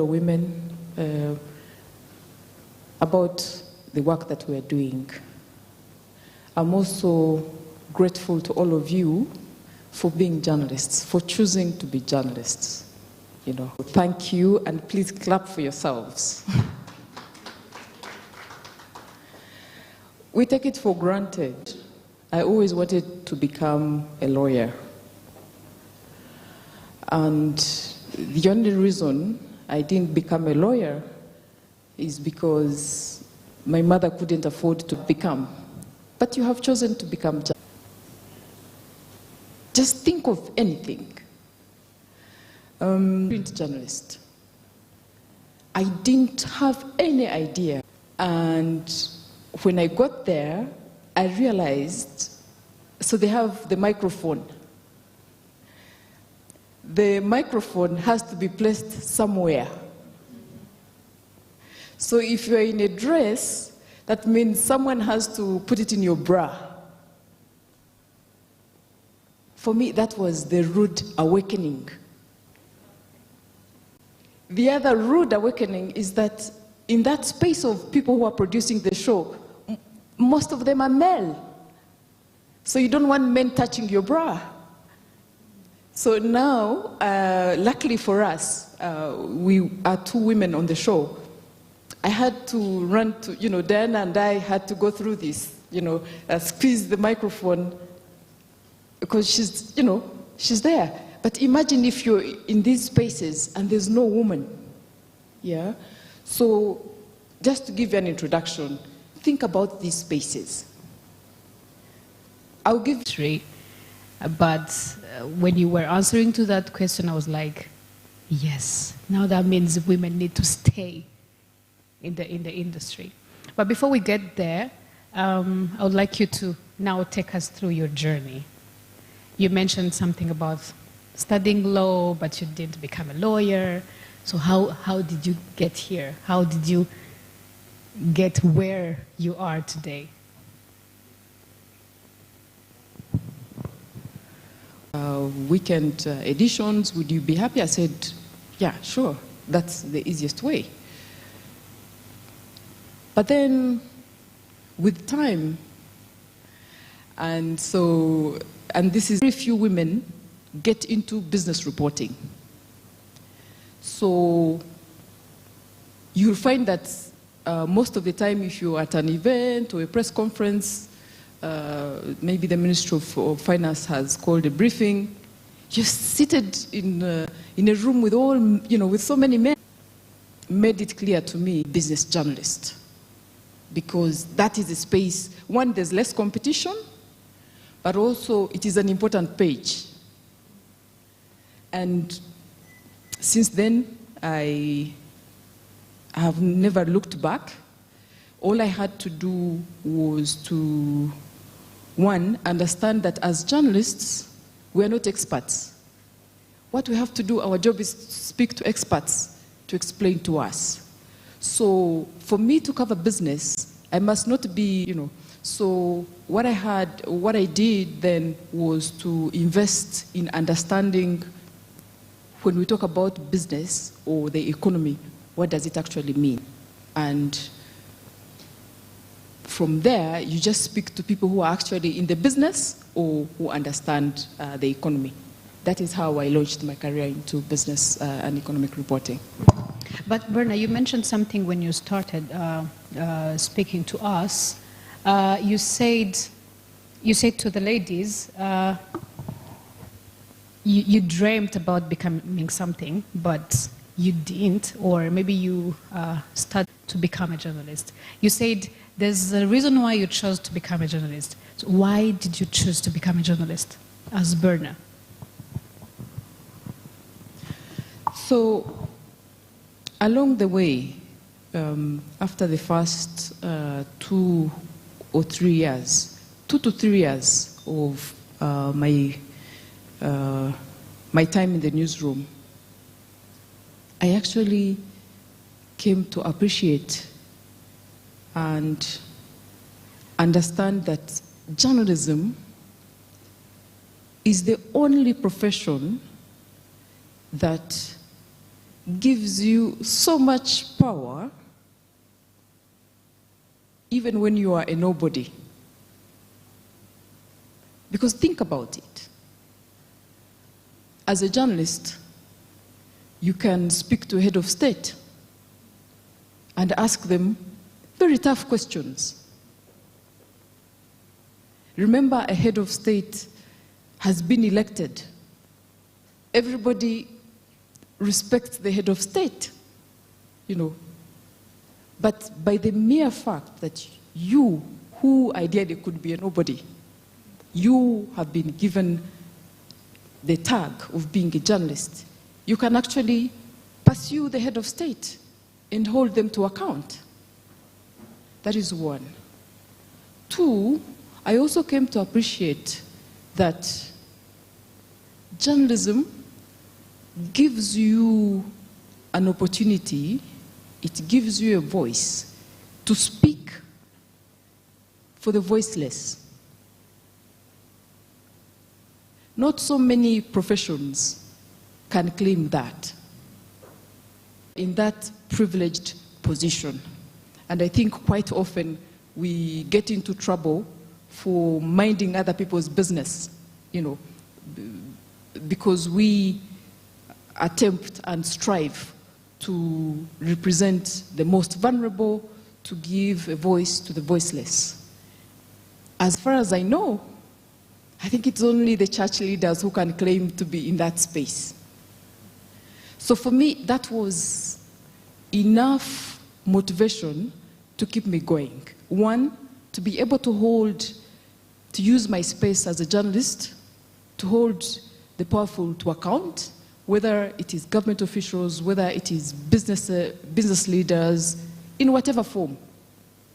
women about the work that we are doing. I'm also grateful to all of you for being journalists, for choosing to be journalists. Thank you, and please clap for yourselves. We take it for granted. I always wanted to become a lawyer. And the only reason I didn't become a lawyer is because my mother couldn't afford to become. But you have chosen to become. Just think of anything. Print journalist. I didn't have any idea. And when I got there, I realized, so they have the microphone. The microphone has to be placed somewhere. So if you're in a dress, that means someone has to put it in your bra. For me, that was the rude awakening. The other rude awakening is that in that space of people who are producing the show, most of them are male. So you don't want men touching your bra. So now, luckily for us, we are 2 women on the show. I had to run to, Diana and I had to go through this, squeeze the microphone because she's there. But imagine if you're in these spaces and there's no woman, yeah? So just to give you an introduction, think about these spaces. I'll give... But when you were answering to that question, I was like, yes, now that means women need to stay in the industry. But before we get there, I would like you to now take us through your journey. You mentioned something about studying law, but you didn't become a lawyer. So how did you get here? How did you get where you are today? Weekend editions, would you be happy? I said, yeah, sure, that's the easiest way. But then, with time, and this is very few women get into business reporting. So you'll find that most of the time, if you're at an event or a press conference, maybe the Ministry of Finance has called a briefing, you're seated in a room with with so many men. Made it clear to me, business journalist, because that is a space, one, there's less competition, but also it is an important page. And since then, I have never looked back. All I had to do was to, one, understand that as journalists, we are not experts. What we have to do, our job is to speak to experts to explain to us. So for me to cover business, I must not be, So what I did then was to invest in understanding when we talk about business or the economy, what does it actually mean? And from there, you just speak to people who are actually in the business or who understand the economy. That is how I launched my career into business and economic reporting. But Berna, you mentioned something when you started speaking to us. You said to the ladies, you dreamt about becoming something, but you didn't, or maybe you started to become a journalist. You said there's a reason why you chose to become a journalist. So why did you choose to become a journalist as Berna? So along the way, after the first 2 or 3 years, 2 to 3 years of my time in the newsroom, I actually came to appreciate and understand that journalism is the only profession that gives you so much power even when you are a nobody. Because think about it. As a journalist, you can speak to a head of state and ask them very tough questions. Remember, a head of state has been elected. Everybody respects the head of state, you know. But by the mere fact that you, who ideally could be a nobody, you have been given the tag of being a journalist, you can actually pursue the head of state and hold them to account. That is one. Two, I also came to appreciate that journalism gives you an opportunity, it gives you a voice to speak for the voiceless. Not so many professions can claim that, in that privileged position. And I think quite often we get into trouble for minding other people's business, you know, because we attempt and strive to represent the most vulnerable, to give a voice to the voiceless. As far as I know, I think it's only the church leaders who can claim to be in that space. So for me, that was enough motivation to keep me going. One, to be able to use my space as a journalist, to hold the powerful to account, whether it is government officials, whether it is business leaders, in whatever form.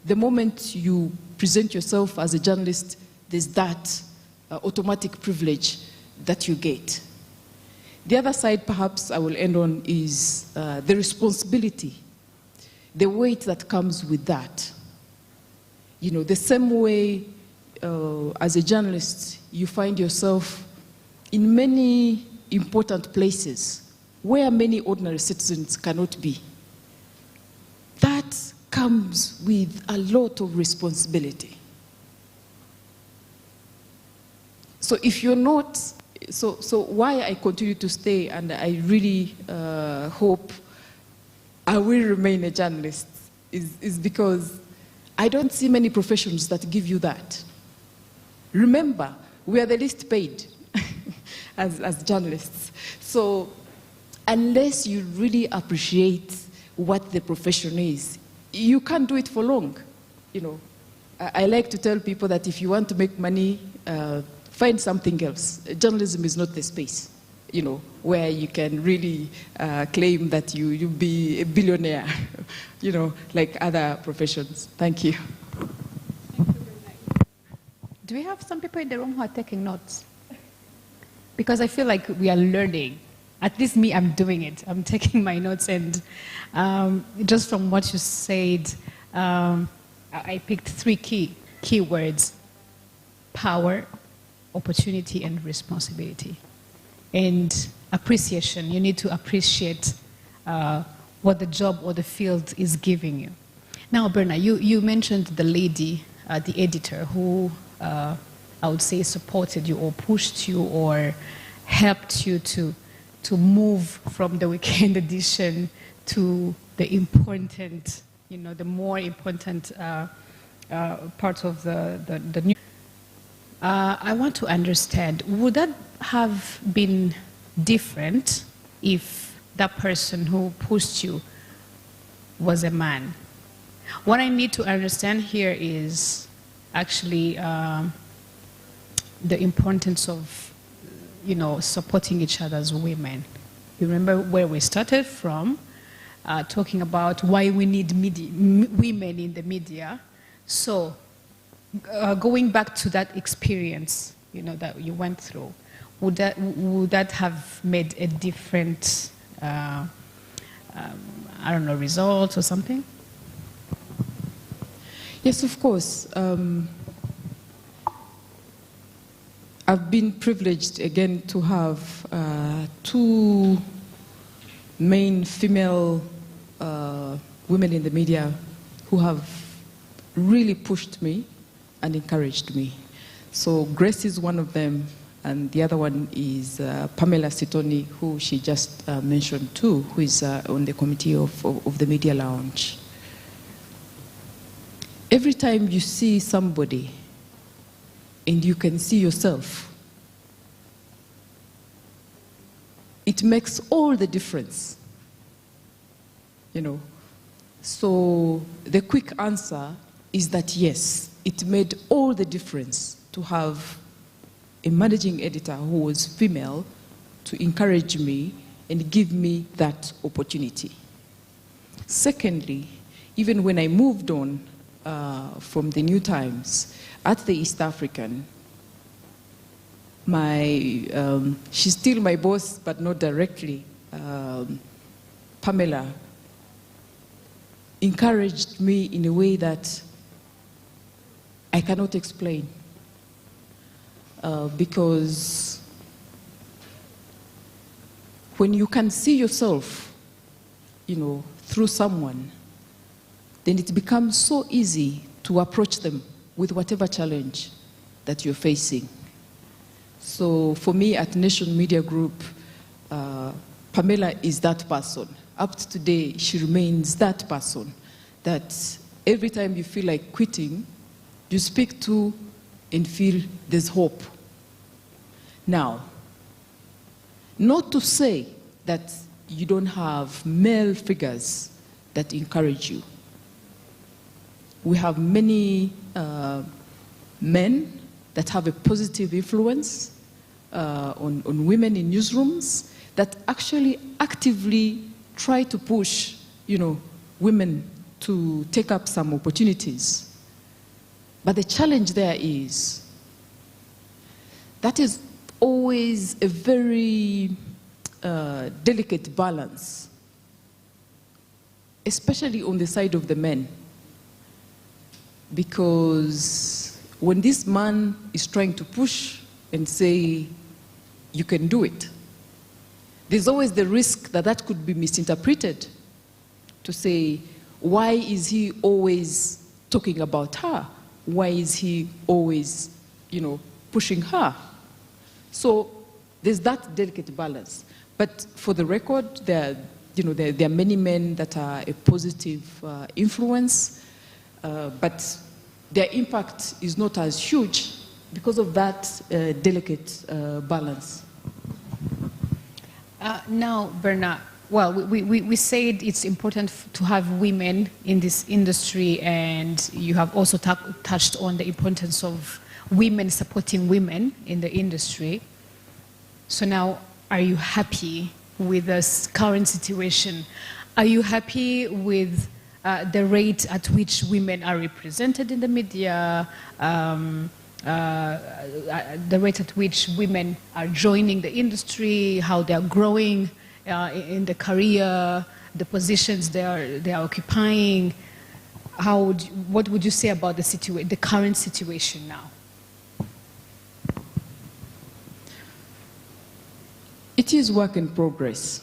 The moment you present yourself as a journalist, there's that automatic privilege that you get. The other side, perhaps, I will end on is the responsibility, the weight that comes with that. You know, the same way as a journalist, you find yourself in many important places where many ordinary citizens cannot be. That comes with a lot of responsibility. So if you're not, so why I continue to stay, and I really hope I will remain a journalist, is because I don't see many professions that give you that. Remember, we are the least paid as journalists. So unless you really appreciate what the profession is, you can't do it for long. You know, I like to tell people that if you want to make money, find something else. Journalism is not the space, you know, where you can really claim that you'll be a billionaire, you know, like other professions. Thank you. Do we have some people in the room who are taking notes? Because I feel like we are learning. At least me, I'm doing it. I'm taking my notes, and just from what you said, I picked three key words: power, opportunity, and responsibility. And appreciation. You need to appreciate what the job or the field is giving you. Now, Berna, you mentioned the lady, the editor, who I would say supported you or pushed you or helped you to move from the weekend edition to the important, you know, the more important part of the news. I want to understand, would that have been different if that person who pushed you was a man? What I need to understand here is actually the importance of, you know, supporting each other as women. You remember where we started from, talking about why we need women in the media. So going back to that experience, you know, that you went through, would that have made a different, I don't know, result or something? Yes, of course. I've been privileged again to have two main female women in the media who have really pushed me and encouraged me. So Grace is one of them, and the other one is Pamela Sitoni, who she just mentioned too, who is on the committee of the Media Lounge. Every time you see somebody and you can see yourself, it makes all the difference, you know. So the quick answer is that yes, it made all the difference to have a managing editor who was female to encourage me and give me that opportunity. Secondly, even when I moved on from the New Times at the East African, she's still my boss, but not directly. Pamela encouraged me in a way that I cannot explain. Because when you can see yourself, you know, through someone, then it becomes so easy to approach them with whatever challenge that you're facing. So for me at Nation Media Group, Pamela is that person. Up to today, she remains that person that every time you feel like quitting, you speak to and feel there's hope. Now, not to say that you don't have male figures that encourage you. We have many men that have a positive influence on women in newsrooms that actually actively try to push, you know, women to take up some opportunities. But the challenge there is that is always a very delicate balance, especially on the side of the men. Because when this man is trying to push and say, you can do it, there's always the risk that that could be misinterpreted to say, why is he always talking about her? Why is he always, you know, pushing her? So there's that delicate balance. But for the record, there are many men that are a positive influence, but their impact is not as huge because of that delicate balance. Now, Bernard, well, we said it's important to have women in this industry, and you have also touched on the importance of women supporting women in the industry. So now, are you happy with this current situation? Are you happy with the rate at which women are represented in the media, the rate at which women are joining the industry, how they are growing in the career, the positions they are occupying? What would you say about the current situation now? It is work in progress.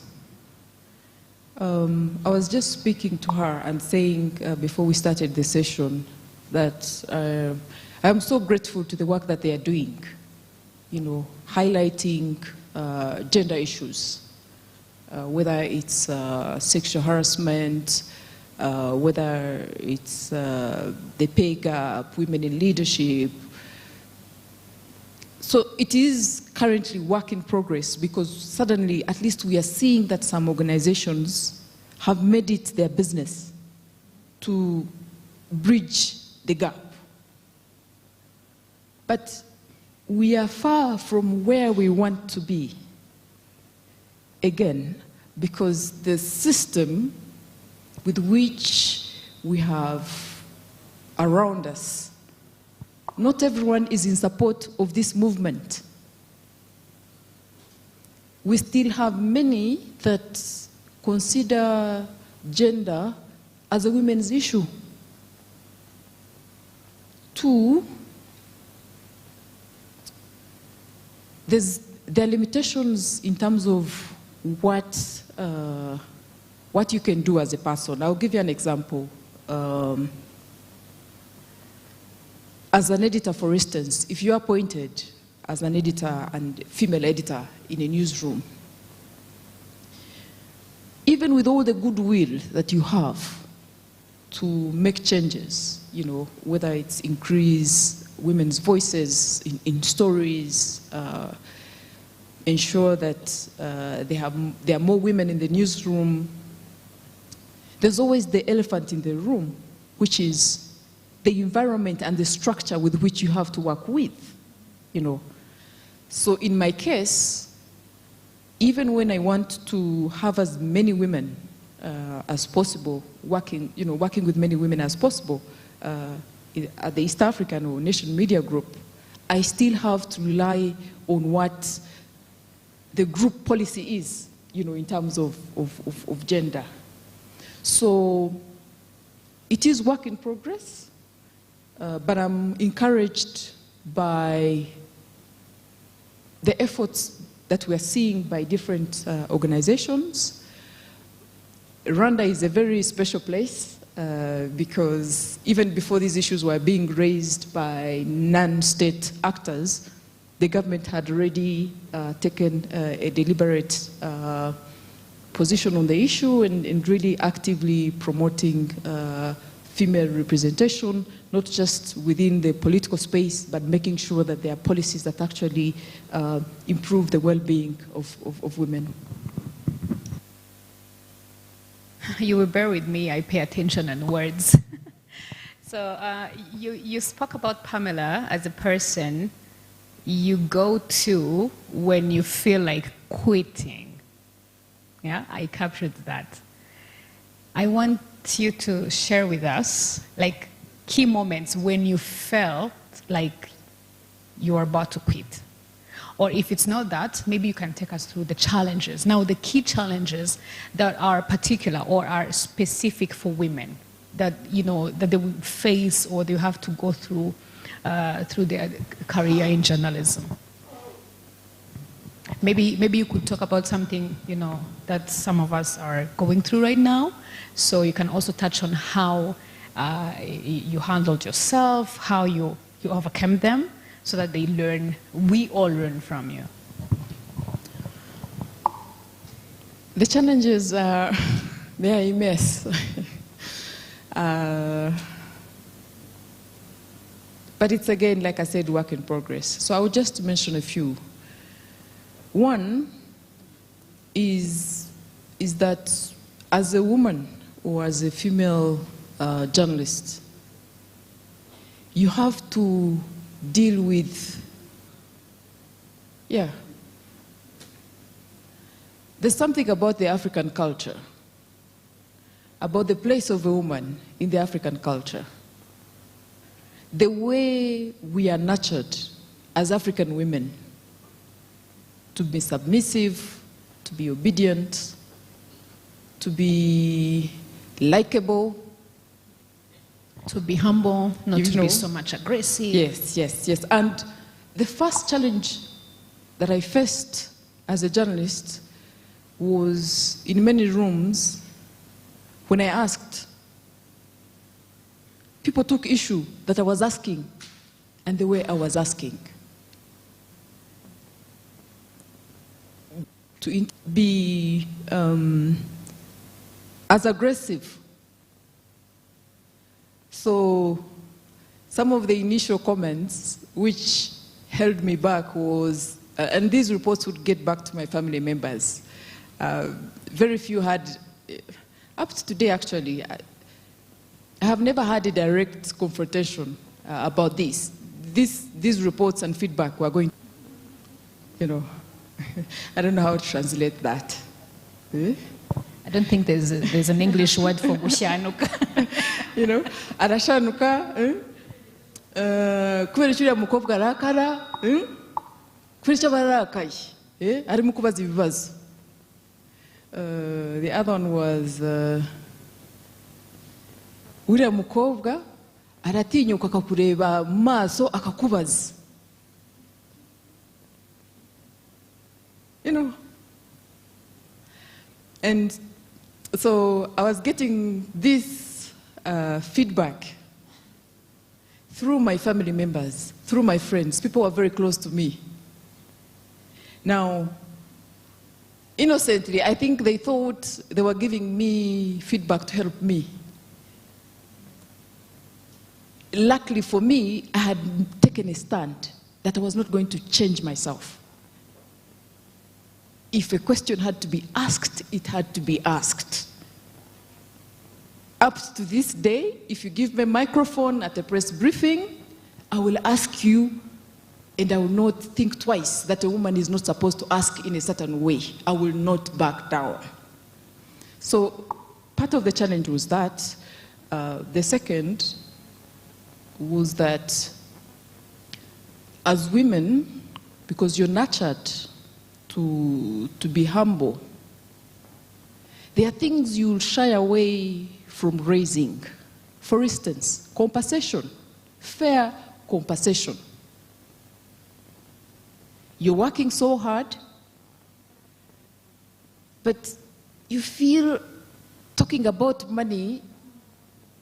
I was just speaking to her and saying before we started the session that I'm so grateful to the work that they are doing, you know, highlighting gender issues, whether it's sexual harassment, whether it's the pay gap, women in leadership. So it is currently work in progress because suddenly, at least we are seeing that some organizations have made it their business to bridge the gap. But we are far from where we want to be, again, because the system with which we have around us, not everyone is in support of this movement. We still have many that consider gender as a women's issue. Two, there are limitations in terms of what you can do as a person. I'll give you an example. As an editor, for instance, if you are appointed as an editor and female editor in a newsroom, even with all the goodwill that you have to make changes, you know, whether it's increase women's voices in stories, ensure that there are more women in the newsroom, there's always the elephant in the room, which is the environment and the structure with which you have to work with, you know. So in my case, even when I want to have as many women as possible, working with many women as possible at the East African or Nation Media Group, I still have to rely on what the group policy is, you know, in terms of gender. So it is work in progress. But I'm encouraged by the efforts that we're seeing by different organizations. Rwanda is a very special place because even before these issues were being raised by non-state actors, the government had already taken a deliberate position on the issue and really actively promoting female representation, not just within the political space, but making sure that there are policies that actually improve the well-being of women. You will bear with me, I pay attention on words. So you spoke about Pamela as a person you go to when you feel like quitting. Yeah, I captured that. I want you to share with us like key moments when you felt like you were about to quit. Or if it's not that, maybe you can take us through the challenges. Now, the key challenges that are particular or are specific for women that, you know, that they will face or they have to go through through their career in journalism. Maybe you could talk about something, you know, that some of us are going through right now. So you can also touch on how you handled yourself, how you overcame them, so that they learn, we all learn from you. The challenges are, they are immense. But it's again, like I said, work in progress. So I will just mention a few. One is that as a woman or as a female journalist, you have to deal with, there's something about the African culture, about the place of a woman in the African culture. The way we are nurtured as African women to be submissive, to be obedient, to be likable, to be humble, not to be so much aggressive. Yes. And the first challenge that I faced as a journalist was in many rooms when I asked. People took issue that I was asking and the way I was asking. To be as aggressive. So some of the initial comments which held me back was, and these reports would get back to my family members. Very few had, up to today actually, I have never had a direct confrontation about this. These reports and feedback were going, you know, I don't know how to translate that. I don't think there's an English word for gushanuka. You know, arashanuka, kubera cyuriya mukobwa arakara, kubera cyo barakaye, arimo kubaza ibibazo. The other one was uriya mukobwa aratinyuka akakureba mu maso akakubaza. You know, And so I was getting this feedback through my family members, through my friends. People were very close to me. Now, innocently, I think they thought they were giving me feedback to help me. Luckily for me, I had taken a stand that I was not going to change myself. If a question had to be asked, it had to be asked. Up to this day, if you give me a microphone at a press briefing, I will ask you, and I will not think twice that a woman is not supposed to ask in a certain way. I will not back down. So part of the challenge was that. The second was that as women, because you're nurtured to be humble, there are things you'll shy away from raising. For instance, compensation, fair compensation. You're working so hard, but you feel talking about money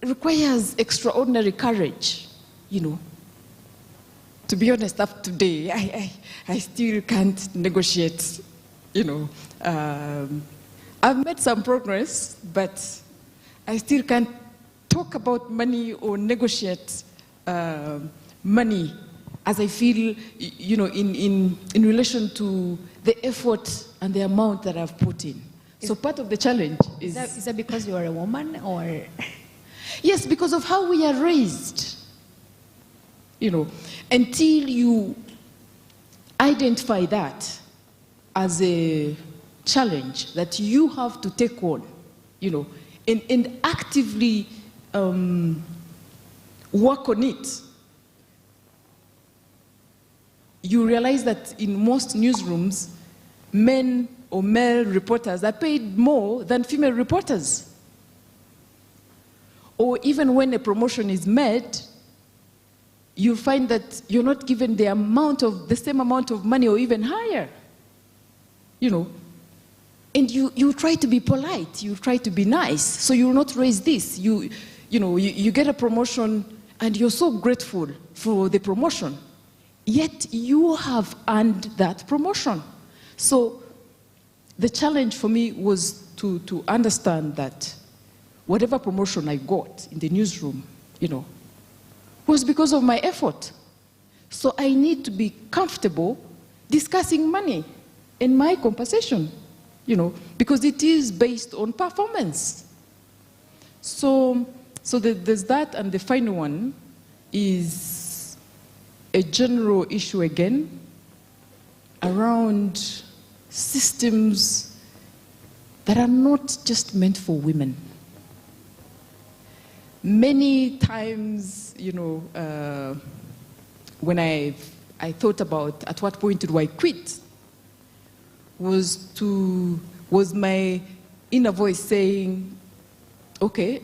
requires extraordinary courage, you know. To be honest, up to today, I still can't negotiate, you know. I've made some progress, but I still can't talk about money or negotiate money as I feel, you know, in relation to the effort and the amount that I've put in. So part of the challenge is... Is that because you are a woman, or...? Yes, because of how we are raised. You know, until you identify that as a challenge that you have to take on, you know, and actively work on it, you realize that in most newsrooms, men or male reporters are paid more than female reporters. Or even when a promotion is made, you'll find that you're not given the same amount of money or even higher. You know, and you try to be polite, you try to be nice, so you'll not raise this. You know, you get a promotion and you're so grateful for the promotion, yet you have earned that promotion. So the challenge for me was to understand that whatever promotion I got in the newsroom, you know, was because of my effort. So I need to be comfortable discussing money and my compensation, you know, because it is based on performance. So there's that, and the final one is a general issue again around systems that are not just meant for women. Many times, you know, when I thought about at what point do I quit, was my inner voice saying, okay,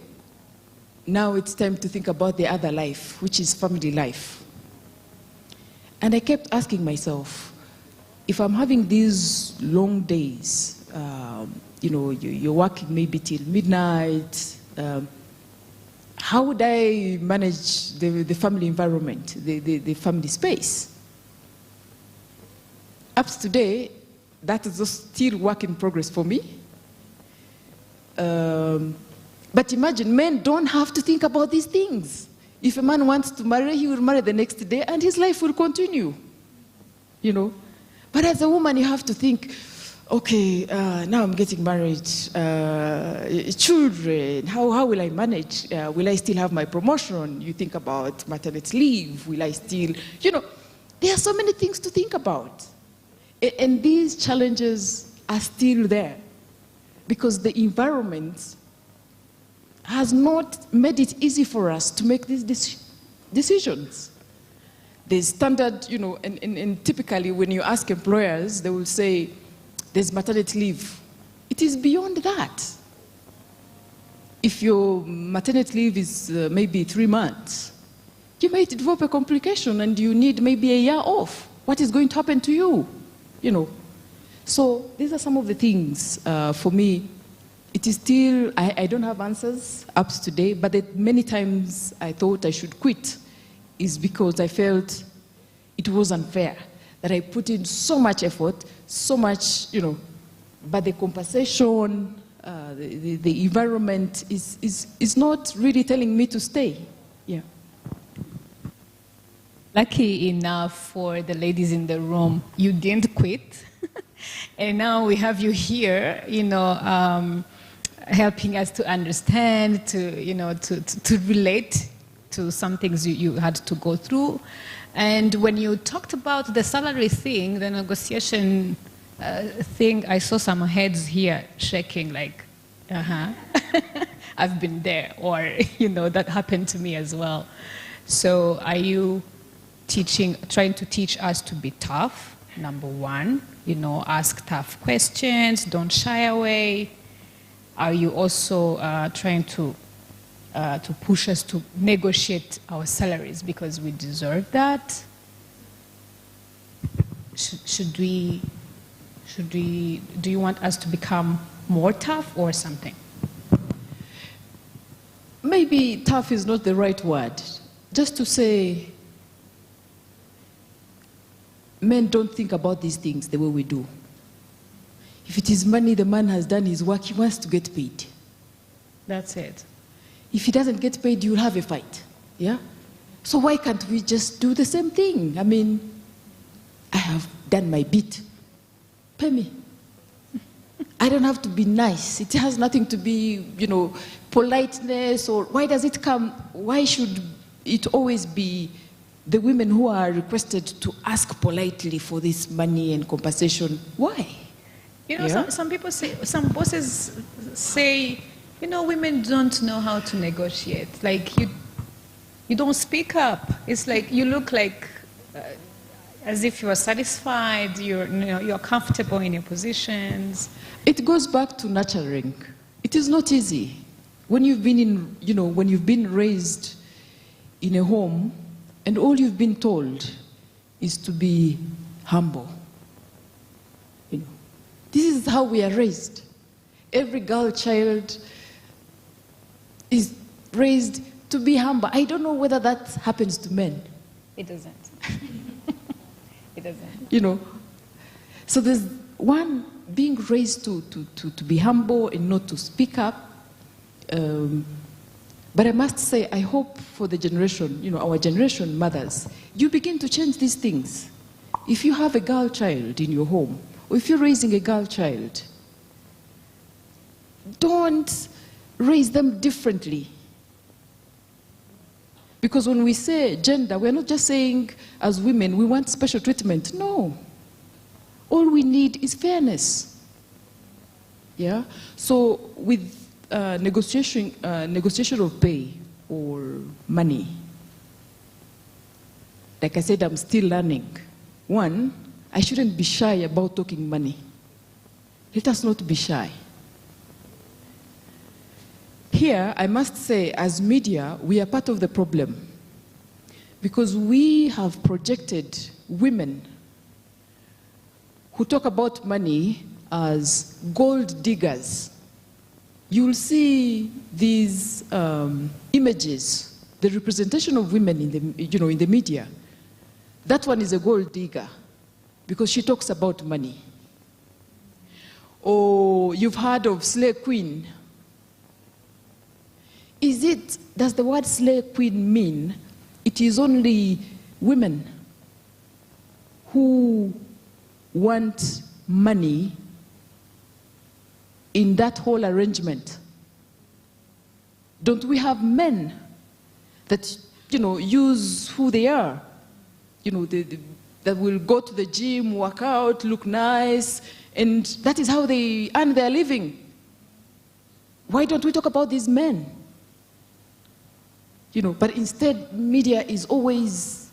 now it's time to think about the other life, which is family life. And I kept asking myself, if I'm having these long days, you know, you're working maybe till midnight, how would I manage the family environment, the family space? Up to today, that is still work in progress for me. But imagine, men don't have to think about these things. If a man wants to marry, he will marry the next day and his life will continue, you know. But as a woman, you have to think, okay, now I'm getting married, children, how will I manage? Will I still have my promotion? You think about maternity leave, will I still, you know, there are so many things to think about. And these challenges are still there because the environment has not made it easy for us to make these decisions. There's standard, you know, and typically when you ask employers, they will say, there's maternity leave. It is beyond that. If your maternity leave is maybe 3 months, you might develop a complication and you need maybe a year off. What is going to happen to you? You know. So these are some of the things for me it is still, I don't have answers up to today, but many times I thought I should quit is because I felt it was unfair, that I put in so much effort, so much, but the compensation, the environment is not really telling me to stay. Yeah. Lucky enough for the ladies in the room, you didn't quit. And now we have you here, helping us to understand, to relate to some things you had to go through. And when you talked about the salary thing, the negotiation thing, I saw some heads here shaking like, I've been there, or, that happened to me as well. So are you trying to teach us to be tough, number one, ask tough questions, don't shy away? Are you also trying to push us to negotiate our salaries because we deserve that? Do you want us to become more tough or something? Maybe tough is not the right word. Just to say, men don't think about these things the way we do. If it is money, the man has done his work, he wants to get paid. That's it. If he doesn't get paid, you'll have a fight. Yeah? So why can't we just do the same thing? I mean, I have done my bit. Pay me. I don't have to be nice. It has nothing to be, politeness, or why does it come? Why should it always be the women who are requested to ask politely for this money and compensation? Why? Some people say, some bosses say, women don't know how to negotiate. Like, you don't speak up. It's like you look like as if you are satisfied, you're comfortable in your positions. It goes back to nurturing. It is not easy. When you've been when you've been raised in a home and all you've been told is to be humble. This is how we are raised. Every girl child is raised to be humble. I don't know whether that happens to men. It doesn't. It doesn't. So there's one being raised to be humble and not to speak up. But I must say, I hope for the generation, our generation mothers, you begin to change these things. If you have a girl child in your home, or if you're raising a girl child, don't raise them differently. Because when we say gender, we're not just saying as women, we want special treatment. No. All we need is fairness. Yeah? So with negotiation of pay or money, like I said, I'm still learning. One, I shouldn't be shy about talking money. Let us not be shy. Here, I must say, as media, we are part of the problem because we have projected women who talk about money as gold diggers. You'll see these images, the representation of women in the media. That one is a gold digger because she talks about money. Or you've heard of slave queen. Does the word slave queen mean it is only women who want money in that whole arrangement? Don't we have men that, use who they are? That will go to the gym, work out, look nice, and that is how they earn their living. Why don't we talk about these men? But instead, media is always,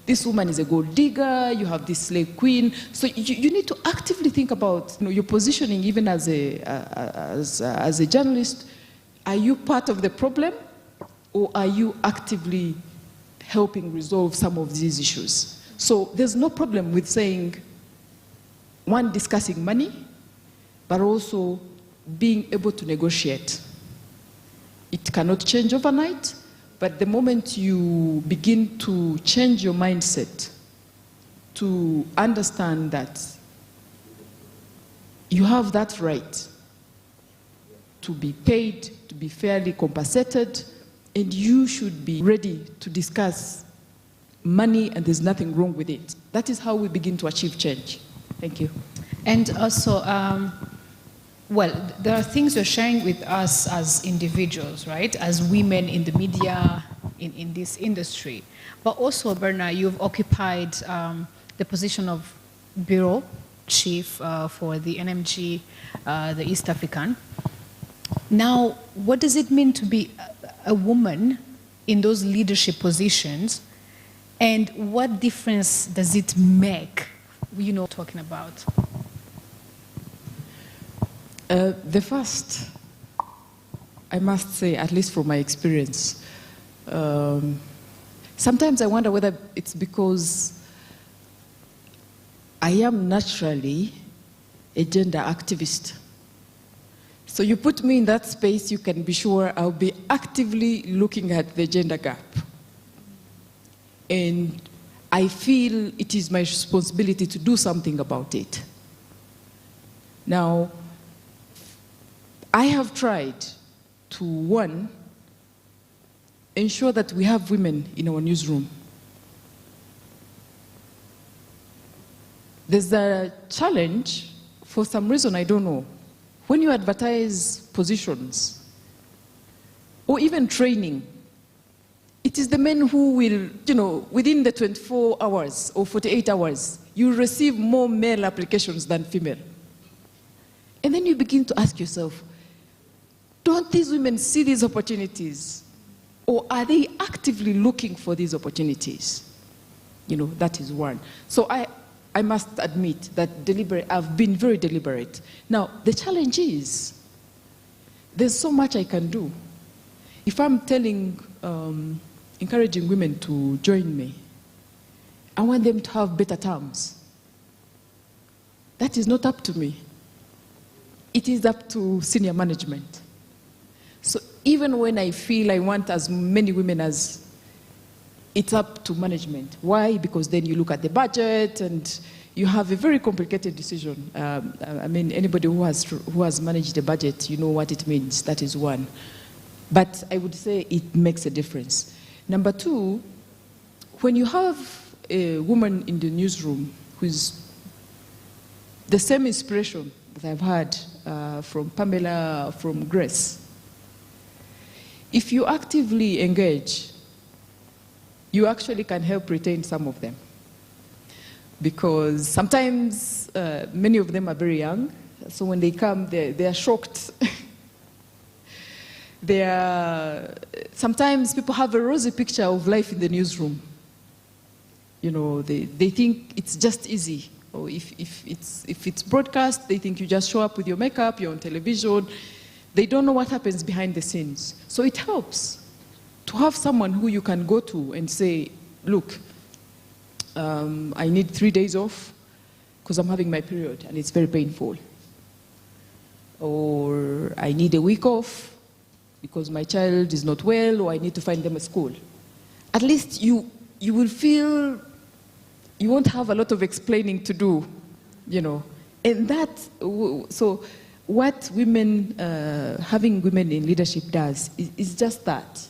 this woman is a gold digger, you have this slave queen. So you need to actively think about your positioning even as a journalist. Are you part of the problem, or are you actively helping resolve some of these issues? So there's no problem with saying, one, discussing money, but also being able to negotiate. It cannot change overnight, but the moment you begin to change your mindset to understand that you have that right to be paid, to be fairly compensated, and you should be ready to discuss money, and there's nothing wrong with it. That is how we begin to achieve change. Thank you. And also, well, there are things you're sharing with us as individuals, right? As women in the media, in this industry. But also, Berna, you've occupied the position of Bureau Chief for the NMG, the East African. Now, what does it mean to be a woman in those leadership positions? And what difference does it make, you know, talking about? The first, I must say, at least from my experience, sometimes I wonder whether it's because I am naturally a gender activist. So you put me in that space, you can be sure I'll be actively looking at the gender gap. And I feel it is my responsibility to do something about it. Now, I have tried to, one, ensure that we have women in our newsroom. There's a challenge, for some reason I don't know. When you advertise positions, or even training, it is the men who will, you know, within the 24 hours or 48 hours, you receive more male applications than female. And then you begin to ask yourself, don't these women see these opportunities? Or are they actively looking for these opportunities? You know, that is one. So I must admit that I've been very deliberate. Now, the challenge is, there's so much I can do. If I'm encouraging women to join me, I want them to have better terms. That is not up to me. It is up to senior management. So even when I feel I want as many women as, it's up to management. Why? Because then you look at the budget and you have a very complicated decision. I mean, anybody who has managed the budget, you know what it means. That is one. But I would say it makes a difference. Number two, when you have a woman in the newsroom who's the same inspiration that I've had from Pamela, from Grace, if you actively engage, you actually can help retain some of them. Because sometimes many of them are very young, so when they come, they are shocked. Sometimes people have a rosy picture of life in the newsroom. You know, they think it's just easy. Or if it's broadcast, they think you just show up with your makeup, you're on television. They don't know what happens behind the scenes. So it helps to have someone who you can go to and say, look, I need 3 days off because I'm having my period and it's very painful. Or I need a week off because my child is not well, or I need to find them a school. At least you will feel you won't have a lot of explaining to do, you know. And so what women, having women in leadership does is just that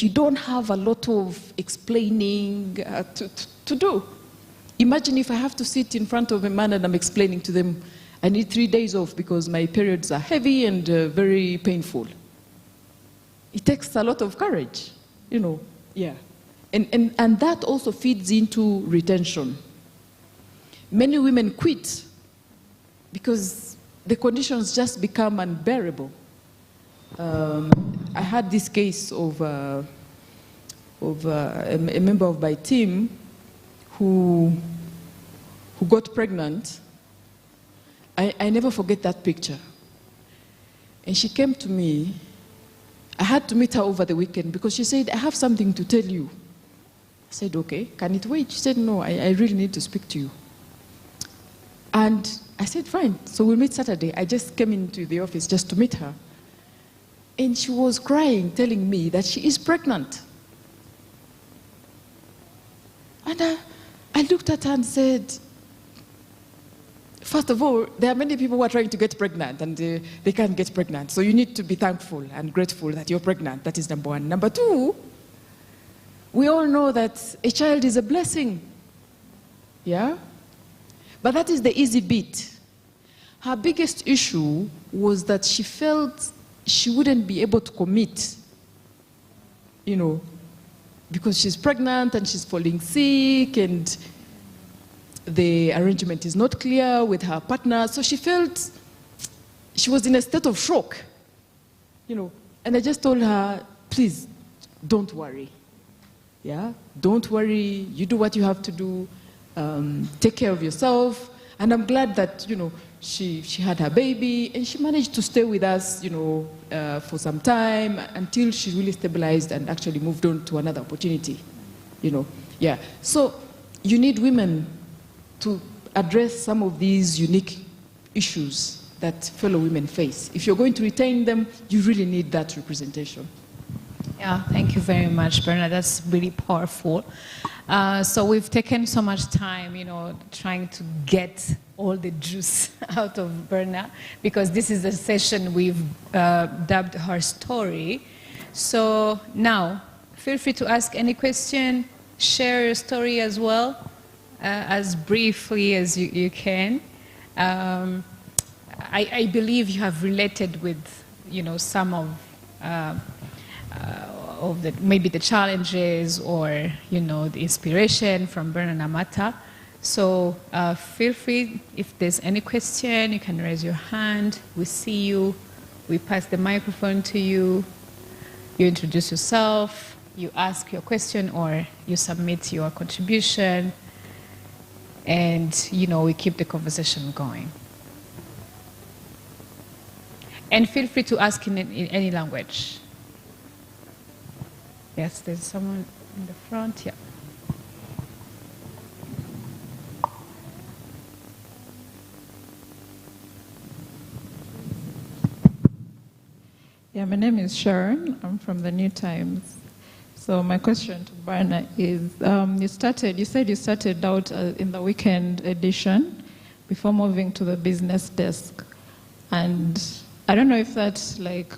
you don't have a lot of explaining to do. Imagine if I have to sit in front of a man and I'm explaining to them, I need 3 days off because my periods are heavy and very painful. It takes a lot of courage, you know, yeah. And that also feeds into retention. Many women quit because the conditions just become unbearable. I had this case of a member of my team who got pregnant. I never forget that picture. And she came to me. I had to meet her over the weekend because she said, I have something to tell you. I said, okay, can it wait? She said, no, I really need to speak to you. And I said, fine, so we'll meet Saturday. I just came into the office just to meet her. And she was crying, telling me that she is pregnant. And I looked at her and said, first of all, there are many people who are trying to get pregnant and they can't get pregnant. So you need to be thankful and grateful that you're pregnant. That is number one. Number two, we all know that a child is a blessing. Yeah? But that is the easy bit. Her biggest issue was that she felt she wouldn't be able to commit, you know, because she's pregnant and she's falling sick and the arrangement is not clear with her partner. So she felt she was in a state of shock, you know. And I just told her, please, don't worry. Yeah? Don't worry. You do what you have to do. Take care of yourself. And I'm glad that, you know, she had her baby and she managed to stay with us, you know, for some time until she really stabilized and actually moved on to another opportunity, you know. Yeah. So you need women to address some of these unique issues that fellow women face. If you're going to retain them, you really need that representation. Yeah, thank you very much, Berna. That's really powerful. So we've taken so much time, you know, trying to get all the juice out of Berna, because this is a session we've dubbed her story. So now, feel free to ask any question, share your story as well, as briefly as you can. I believe you have related with, you know, some of maybe the challenges or, you know, the inspiration from Berna Namata. So feel free, if there's any question, you can raise your hand. We see you. We pass the microphone to you. You introduce yourself. You ask your question or you submit your contribution. And, you know, we keep the conversation going. And feel free to ask in any language. Yes, there's someone in the front, yeah. Yeah, my name is Sharon. I'm from the New Times. So my question to Berna is, you said you started out in the weekend edition before moving to the business desk. And I don't know if that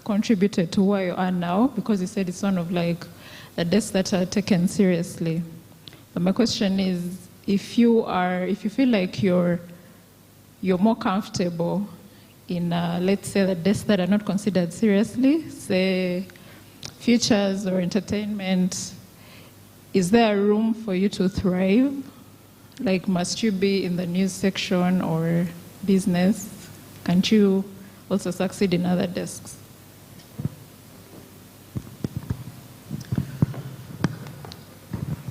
contributed to where you are now, because you said it's one of the desks that are taken seriously. But my question is, if you feel like you're more comfortable in, let's say, the desks that are not considered seriously, say futures or entertainment, is there room for you to thrive? Must you be in the news section or business? Can't you also succeed in other desks?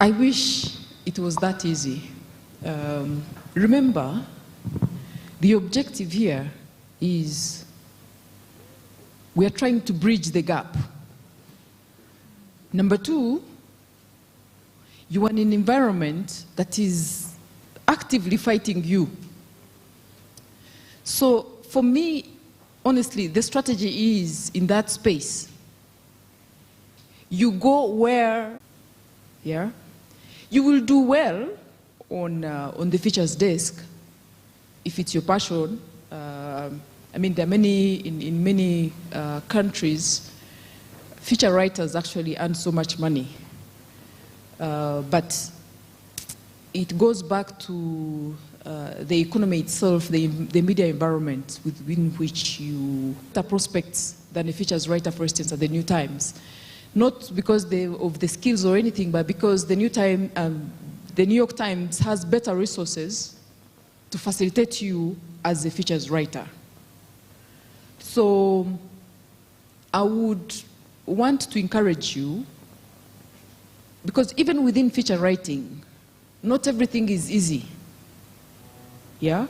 I wish it was that easy. Remember, the objective here is we are trying to bridge the gap. Number two, you are in an environment that is actively fighting you. So for me, honestly, the strategy is in that space. You go where, yeah, you will do well on the features desk if it's your passion. I mean, there are many, in many countries, feature writers actually earn so much money. But it goes back to the economy itself, the media environment within which you are prospects than a features writer, for instance, at the New Times. Not because of the skills or anything, but because the New York Times has better resources to facilitate you as a features writer. So I would want to encourage you, because even within feature writing, not everything is easy. Yeah?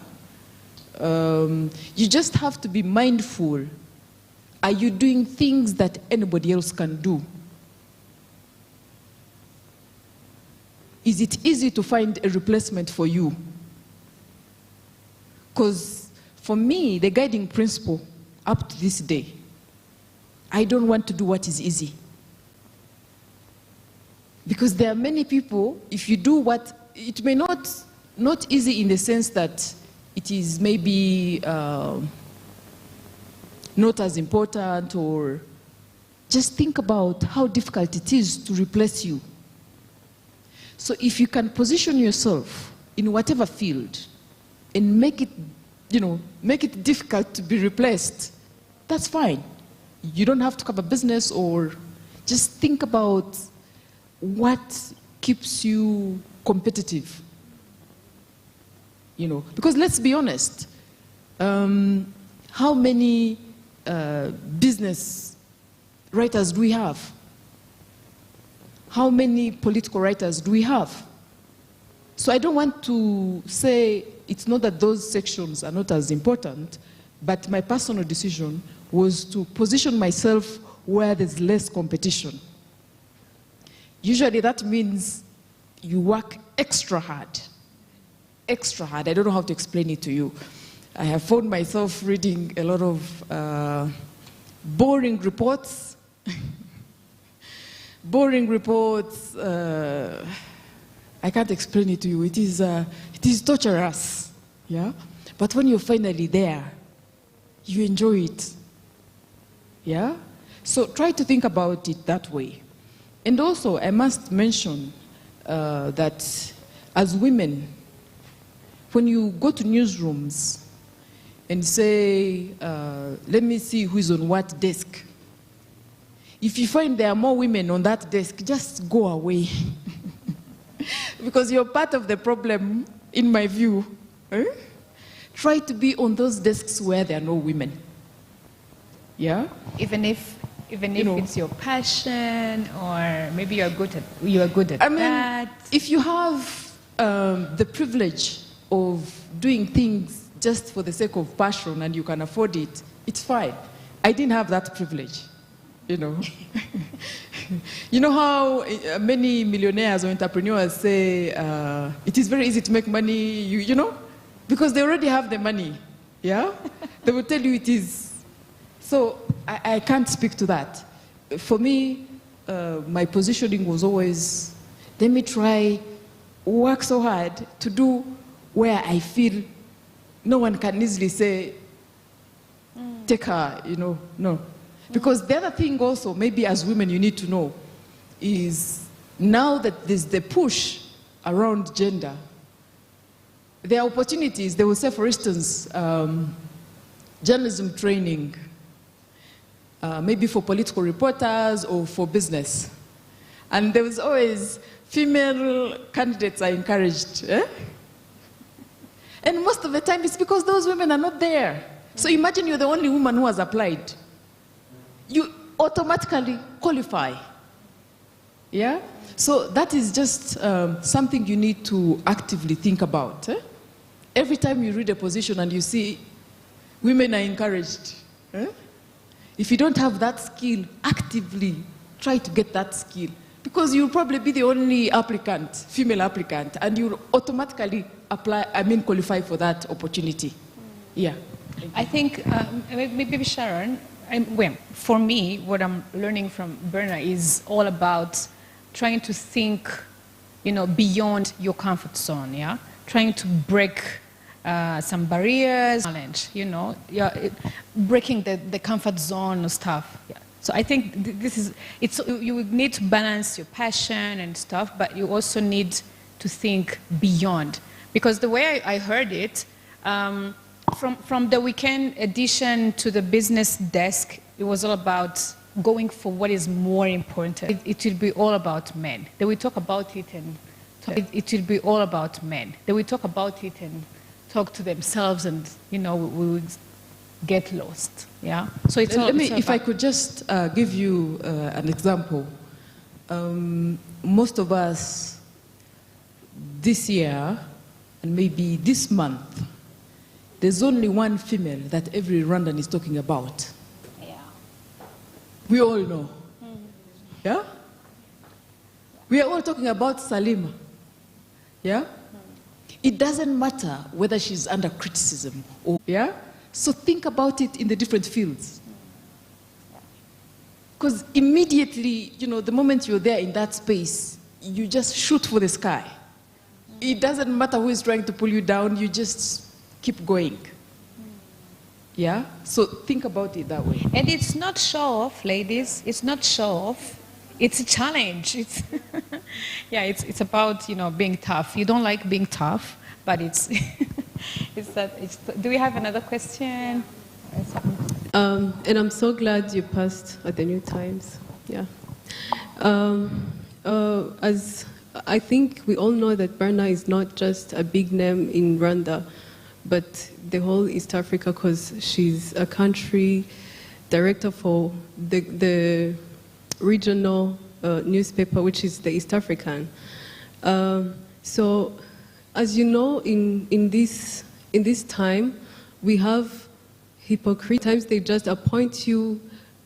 You just have to be mindful. Are you doing things that anybody else can do? Is it easy to find a replacement for you? Because for me, the guiding principle up to this day, I don't want to do what is easy. Because there are many people, if you do what, it may not easy in the sense that it is maybe not as important, or just think about how difficult it is to replace you. So if you can position yourself in whatever field and make it, make it difficult to be replaced, that's fine. You don't have to have a business, or just think about what keeps you competitive. Because let's be honest, how many business writers do we have? How many political writers do we have? So I don't want to say it's not that those sections are not as important, but my personal decision was to position myself where there's less competition. Usually that means you work extra hard. Extra hard. I don't know how to explain it to you. I have found myself reading a lot of boring reports. Boring reports. I can't explain it to you. It is torturous. Yeah? But when you're finally there, you enjoy it. Yeah? So try to think about it that way. And also, I must mention that as women, when you go to newsrooms and say, let me see who's on what desk, if you find there are more women on that desk, just go away. Because you're part of the problem, in my view. Eh? Try to be on those desks where there are no women. Yeah? Even if it's your passion, or maybe you are good at that. If you have the privilege of doing things just for the sake of passion and you can afford it, it's fine. I didn't have that privilege, You know how many millionaires or entrepreneurs say it is very easy to make money, because they already have the money, yeah? They will tell you it is. So I can't speak to that. For me, my positioning was always, let me try, work so hard to do where I feel no one can easily say, take her, no. Because the other thing also, maybe as women you need to know, is now that there's the push around gender, there are opportunities. They will say, for instance, journalism training, maybe for political reporters or for business. And there was always female candidates are encouraged. Eh? And most of the time it's because those women are not there. So imagine you're the only woman who has applied. You automatically qualify. Yeah? So that is just something you need to actively think about. Eh? Every time you read a position and you see women are encouraged, if you don't have that skill, actively try to get that skill. Because you'll probably be the only applicant, female applicant, and you'll automatically qualify for that opportunity. Yeah. I think maybe Sharon, for me, what I'm learning from Berna is all about trying to think, beyond your comfort zone, yeah? Trying to break some barriers, challenge, breaking the comfort zone stuff. Yeah. So I think you need to balance your passion and stuff, but you also need to think beyond. Because the way I heard it, from the weekend edition to the business desk, it was all about going for what is more important. It will be all about men. Then we talk about it and it will be all about men. Then we talk about it and talk to themselves, and we will get lost. Yeah. So it's all, if I could just give you an example. Most of us this year and maybe this month, there's only one female that every Rwandan is talking about. Yeah. We all know. Yeah? We are all talking about Salima. Yeah? it doesn't matter whether she's under criticism or, yeah? So think about it in the different fields. Because immediately, you know, the moment you're there in that space, you just shoot for the sky. It doesn't matter who is trying to pull you down, you just keep going. Yeah? So think about it that way. And it's not show off, ladies. It's not show off. It's a challenge. It's yeah, it's about, you know, being tough. You don't like being tough, but it's do we have another question? And I'm so glad you passed at the New Times. Yeah. As I think we all know that Barna is not just a big name in Rwanda, but the whole East Africa, because she's a country director for the regional newspaper, which is the East African. So, as you know, in this time, we have hypocrite. Times they just appoint you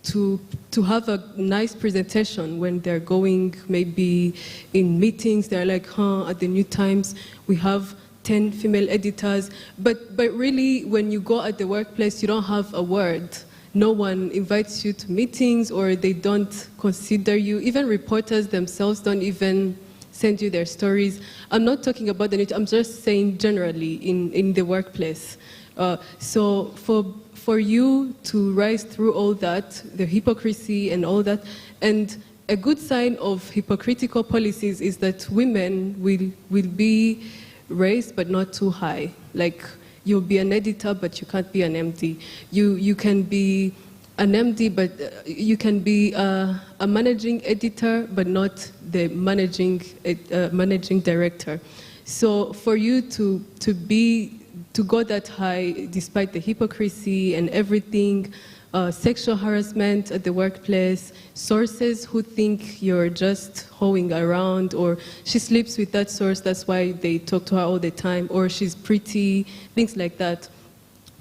to have a nice presentation when they're going maybe in meetings. They're like, at the New Times we have 10 female editors, but really when you go at the workplace, you don't have a word. No one invites you to meetings, or they don't consider you. Even reporters themselves don't even send you their stories. I'm not talking about the New Times, I'm just saying generally in the workplace. So for you to rise through all that, the hypocrisy and all that, and a good sign of hypocritical policies is that women will be raised but not too high. Like, you'll be an editor, but you can't be an MD. You can be an MD, but you can be a managing editor, but not the managing director. So for you to go that high, despite the hypocrisy and everything, sexual harassment at the workplace, sources who think you're just hoeing around, or she sleeps with that source, that's why they talk to her all the time, or she's pretty, things like that.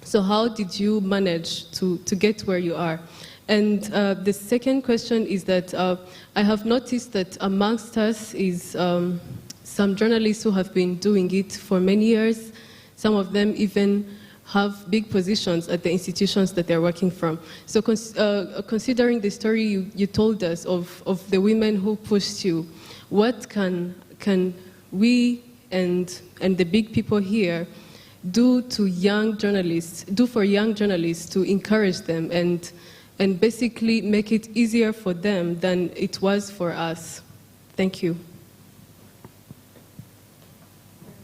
So how did you manage to get where you are? And the second question is that I have noticed that amongst us is some journalists who have been doing it for many years. Some of them even have big positions at the institutions that they're working from. So considering the story you told us of the women who pushed you, what can we and the big people here do for young journalists to encourage them and basically make it easier for them than it was for us? Thank you.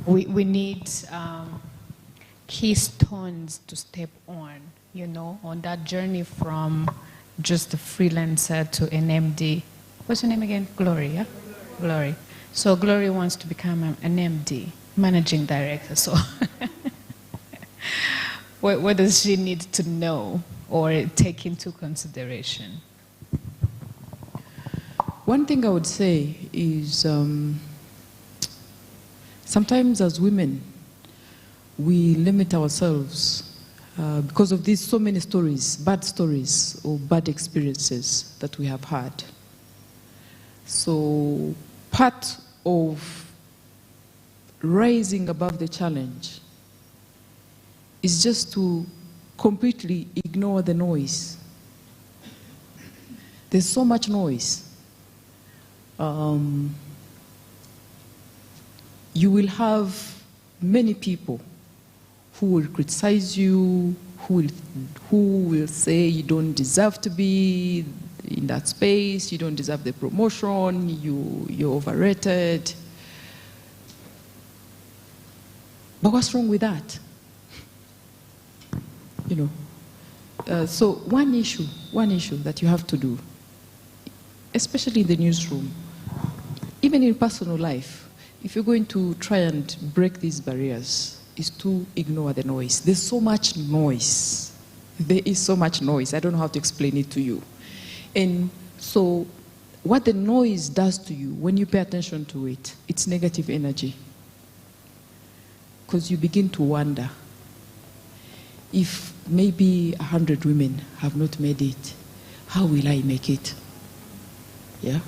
We need keystones to step on, you know, on that journey from just a freelancer to an MD. What's your name again? Glory, yeah? Glory. So Glory wants to become an MD, managing director. So what does she need to know or take into consideration? One thing I would say is sometimes as women, we limit ourselves because of these so many stories, bad stories or bad experiences that we have had. So part of rising above the challenge is just to completely ignore the noise. There's so much noise. You will have many people who will criticize you, who will say you don't deserve to be in that space, you don't deserve the promotion, you're overrated. But what's wrong with that? You know, so one issue that you have to do, especially in the newsroom, even in personal life, if you're going to try and break these barriers, is to ignore the noise. There's so much noise. There is so much noise. I don't know how to explain it to you. And so what the noise does to you, when you pay attention to it, it's negative energy. Because you begin to wonder, if maybe 100 women have not made it, how will I make it? Yeah?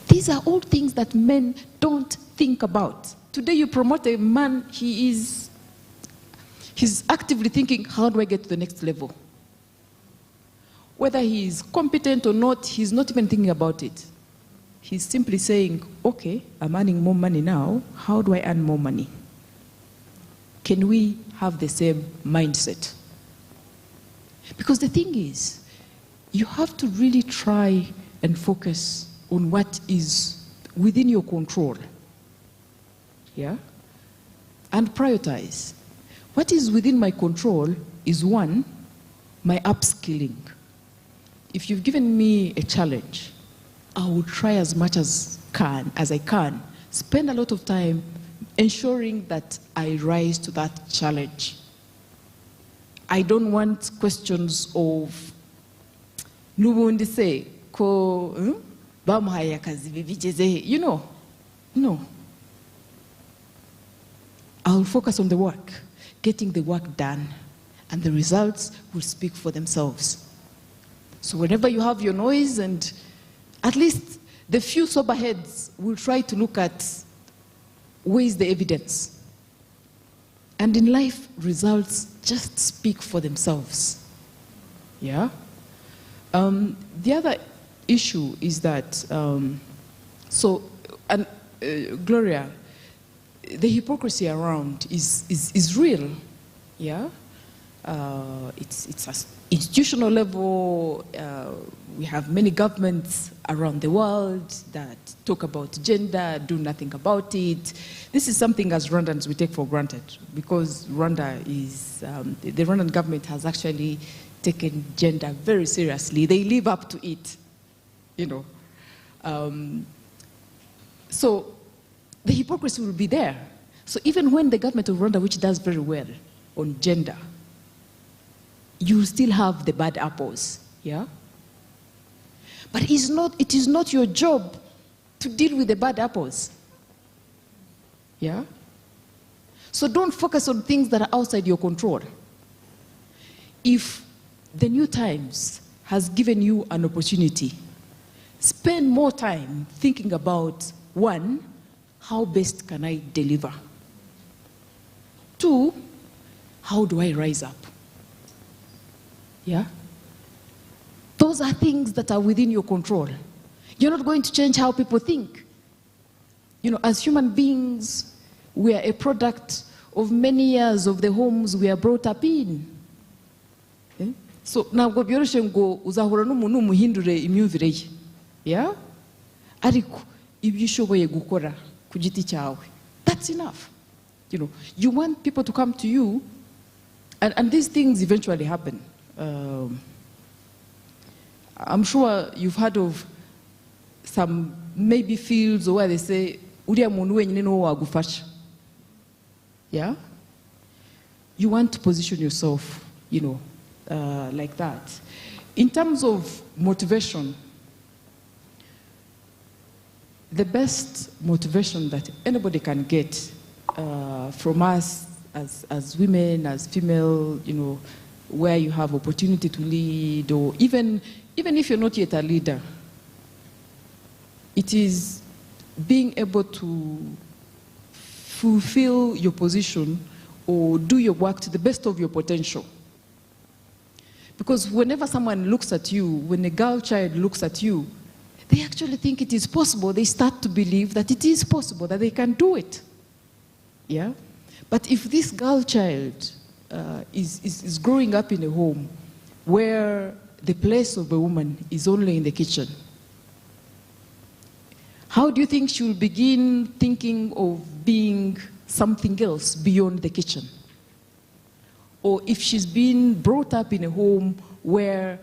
These are all things that men don't think about. today you promote a man, he's actively thinking, how do I get to the next level? Whether he is competent or not, he's not even thinking about it. He's simply saying, okay, I'm earning more money now, how do I earn more money? Can we have the same mindset? Because the thing is, you have to really try and focus on what is within your control. Yeah? And prioritize. What is within my control is, one, my upskilling. If you've given me a challenge, I will try as much as I can, spend a lot of time ensuring that I rise to that challenge. I don't want questions of, nubundi se ko bamuhaye akazi bibigeze, you know. No. I'll focus on the work, getting the work done, and the results will speak for themselves. So whenever you have your noise, and at least the few sober heads will try to look at where is the evidence. And in life, results just speak for themselves. Yeah? The other issue is that, Gloria, the hypocrisy around is real. Yeah? It's an institutional level. We have many governments around the world that talk about gender, do nothing about it. This is something as Rwandans we take for granted, because Rwanda is, the Rwandan government has actually taken gender very seriously. They live up to it, you know. So the hypocrisy will be there. So even when the government of Rwanda, which does very well on gender, you still have the bad apples, yeah? But it is not your job to deal with the bad apples, yeah? So don't focus on things that are outside your control. If the New Times has given you an opportunity, spend more time thinking about, one, how best can I deliver? Two, how do I rise up? Yeah? Those are things that are within your control. You're not going to change how people think. You know, as human beings, we are a product of many years of the homes we are brought up in. Okay? So, ntabwo byoroshye ngo uzahura n'umuntu umuhindure imyumvire ye. Yeah? Ariko ibyo ushoboye gukora ku giti cyawe, that's enough. You know, you want people to come to you, and these things eventually happen. I'm sure you've heard of some maybe fields where they say, uriya muntu wenyine niwo wagufasha. Yeah? You want to position yourself, you know, like that. In terms of motivation, the best motivation that anybody can get from us as women, as female, you know, where you have opportunity to lead, or even if you're not yet a leader, it is being able to fulfill your position or do your work to the best of your potential. Because whenever someone looks at you, when a girl child looks at you, they actually think it is possible. They start to believe that it is possible, that they can do it. Yeah? But if this girl child is growing up in a home where the place of a woman is only in the kitchen, how do you think she will begin thinking of being something else beyond the kitchen? Or if she's been brought up in a home where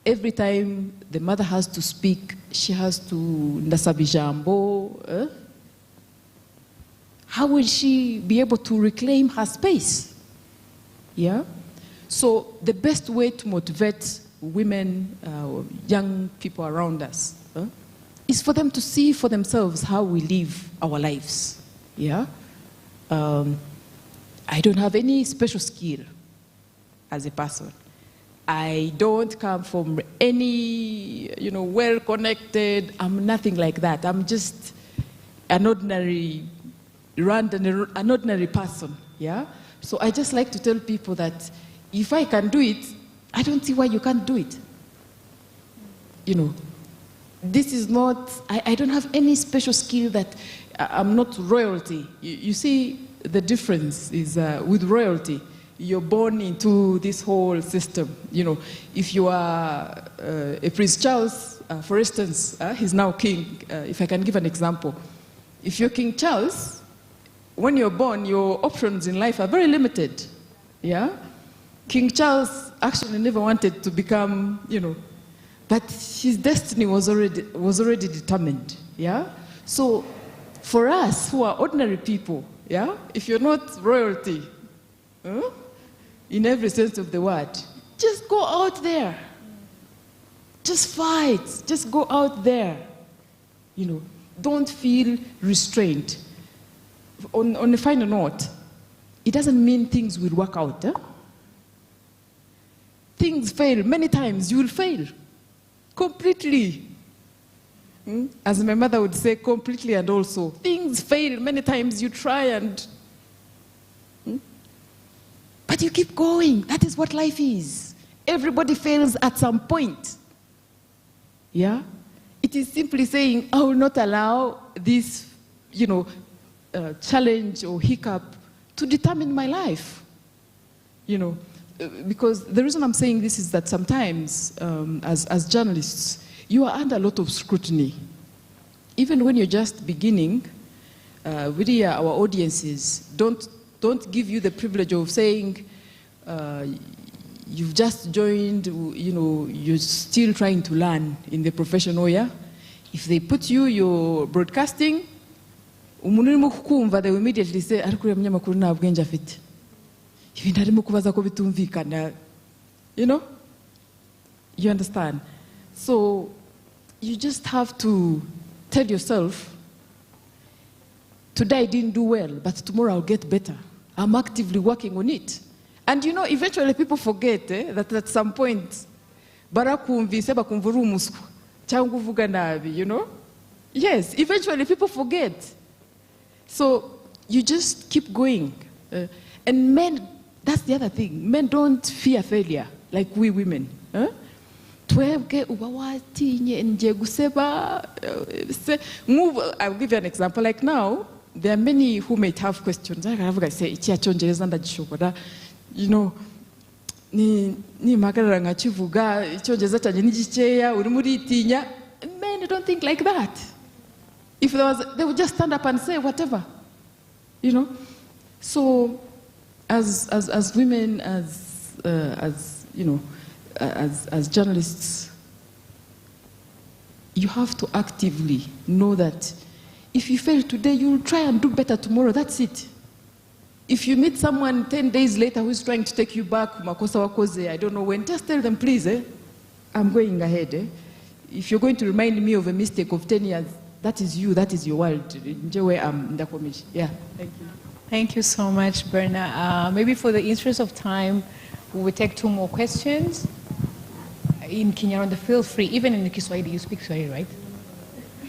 every time the mother has to speak, she has to ndasabijambo, how will she be able to reclaim her space? Yeah? So the best way to motivate women, young people around us, is for them to see for themselves how we live our lives. Yeah? I don't have any special skill as a person. I don't come from any, you know, well-connected. I'm nothing like that. I'm just an ordinary Rwandan, an ordinary person, yeah? So I just like to tell people that if I can do it, I don't see why you can't do it. You know, this is not, I don't have any special skill that I'm not royalty. You see, the difference is with royalty, you're born into this whole system. You know, if you are a Prince Charles, for instance, he's now king, if I can give an example. If you're King Charles, when you're born, your options in life are very limited, yeah? King Charles actually never wanted to become, you know, but his destiny was already determined, yeah? So for us who are ordinary people, yeah, if you're not royalty, in every sense of the word, just go out there. Just fight, just go out there. You know, don't feel restrained. On a final note, it doesn't mean things will work out. Things fail many times, you will fail. Completely. As my mother would say, completely and also. Things fail many times, you try and... But you keep going. That is what life is. Everybody fails at some point. Yeah? It is simply saying, I will not allow this, you know, challenge or hiccup to determine my life. You know, because the reason I'm saying this is that sometimes, as journalists, you are under a lot of scrutiny. Even when you're just beginning, really our audiences don't give you the privilege of saying, you've just joined, you know, you're still trying to learn in the professional, yeah? If they put you're broadcasting, they will immediately say, you know? You understand? So you just have to tell yourself, today I didn't do well, but tomorrow I'll get better. I'm actively working on it. And you know, eventually people forget that at some point, you know? Yes, eventually people forget. So you just keep going. And men, that's the other thing. Men don't fear failure like we women. I'll give you an example. Like now, there are many who might have questions. I have say, you know, men don't think like that. If there was, they would just stand up and say whatever, you know. So, as women, as you know, as journalists, you have to actively know that if you fail today, you'll try and do better tomorrow. That's it. If you meet someone 10 days later who's trying to take you back, I don't know when, just tell them, please, I'm going ahead. If you're going to remind me of a mistake of 10 years, that is you, that is your world. Yeah, thank you. Thank you so much, Berna. Maybe for the interest of time, we will take 2 more questions. In Kinyarwanda, feel free. Even in Kiswahili, you speak Swahili, right?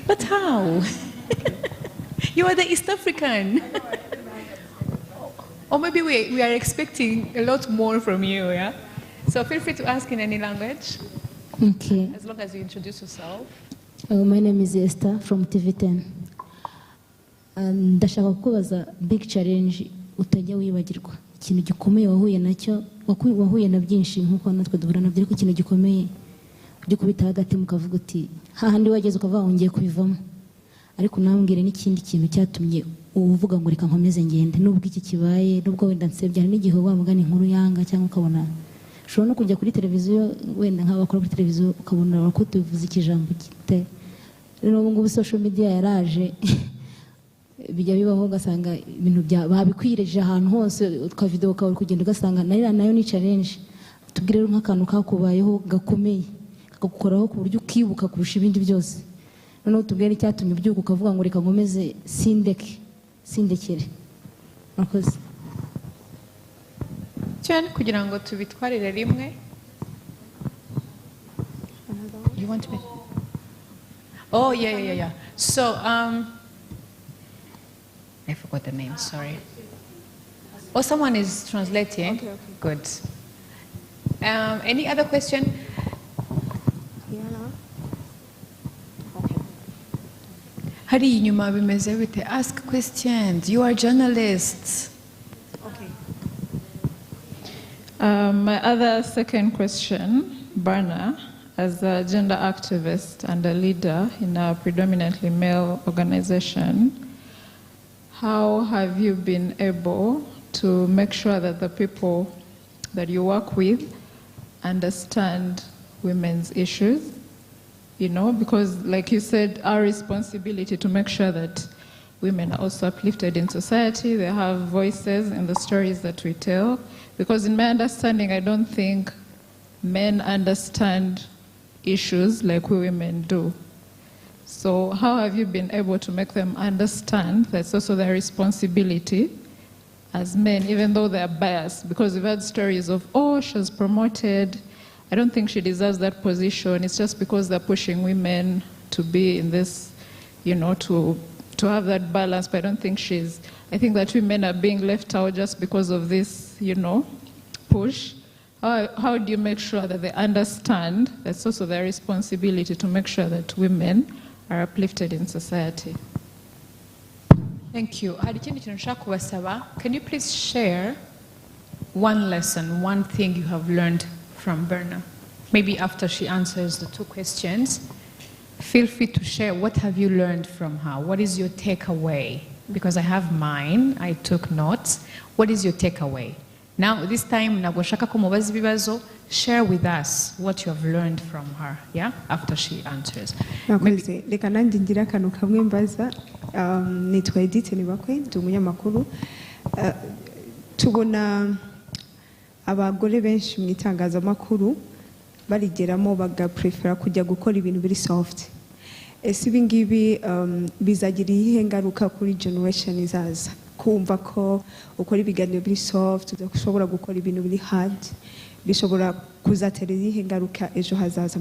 But how? You are the East African. Or maybe we are expecting a lot more from you, yeah? So feel free to ask in any language. Okay. As long as you introduce yourself. My name is Esther from TV10. Ndashaka kubaza big challenge utajya wibagirwa. Ikintu gikomeye wahuye nacyo, wahuye na byinshi nkuko natwe duhura nabyo, ariko ikintu gikomeye ujye kubita hagati mukavuga uti hahandi wageze ukavuga wongeye kubivamo. Ariko nambwire n'ikindi kintu cyatumye uvuga ngo reka nkomeze ngende nubwo iki kibaye, nubwo wenda nsebya n'igihe wamugana inkuru yanga cyangwa ukabona ushobora no kujya kuri televiziyo, wenda nk'abakora kuri televiziyo ukabona bakutuvuza ikijambo kite. Rero ubu ngubu social media yaraje bijya bibaho ugasanga ibintu babikwireje ahantu hose, utwa video ukaba kugenda ugasanga nayo ni challenge. Tubwire rero nk'akantu kakubayeho gakomeye kakagukoraho ku buryo ukibuka kurusha ibindi byose, noneho tubwire icyatumye ubyuka ukavuga ngo reka nkomeze sindekere. Murakoze cyane kugira ngo tubitwarire rimwe. You want me? Oh, yeah. So, I forgot the name, sorry. Oh, someone is translating? Okay. Good. Any other question? Hari inyuma bimeze bite? Ask questions. You are journalists. Okay. My other second question, Barna, as a gender activist and a leader in a predominantly male organization, how have you been able to make sure that the people that you work with understand women's issues? You know, because like you said, our responsibility to make sure that women are also uplifted in society, they have voices in the stories that we tell. Because in my understanding, I don't think men understand issues like we women do. So how have you been able to make them understand that's also their responsibility as men, even though they're biased? Because we've had stories of, oh, she was promoted, I don't think she deserves that position. It's just because they're pushing women to be in this, you know, to have that balance, but I don't think she's, I think that women are being left out just because of this, you know, push. How do you make sure that they understand that's also their responsibility to make sure that women are uplifted in society? Thank you. Can you please share one lesson, one thing you have learned from Berna? Maybe after she answers the two questions, feel free to share what have you learned from her. What is your takeaway? Because I have mine, I took notes. What is your takeaway? Now, this time, share with us what you have learned from her, yeah? After she answers. Nakoze reka nanjye ngira akantu kamwe mbaza nitwa Edith Nibakwe ndi umunyamakuru tubona abagore benshi mu itangazamakuru barigeramo bagaprefera kujya gukora ibintu biri soft. Ese ibi ngibi bizagira iyihe ngaruka kuri generation izaza, kumva ko ukora ibiganiro biri soft udashobora gukora ibintu biri hard, bishobora kuzatera iyihe ngaruka ejo hazaza?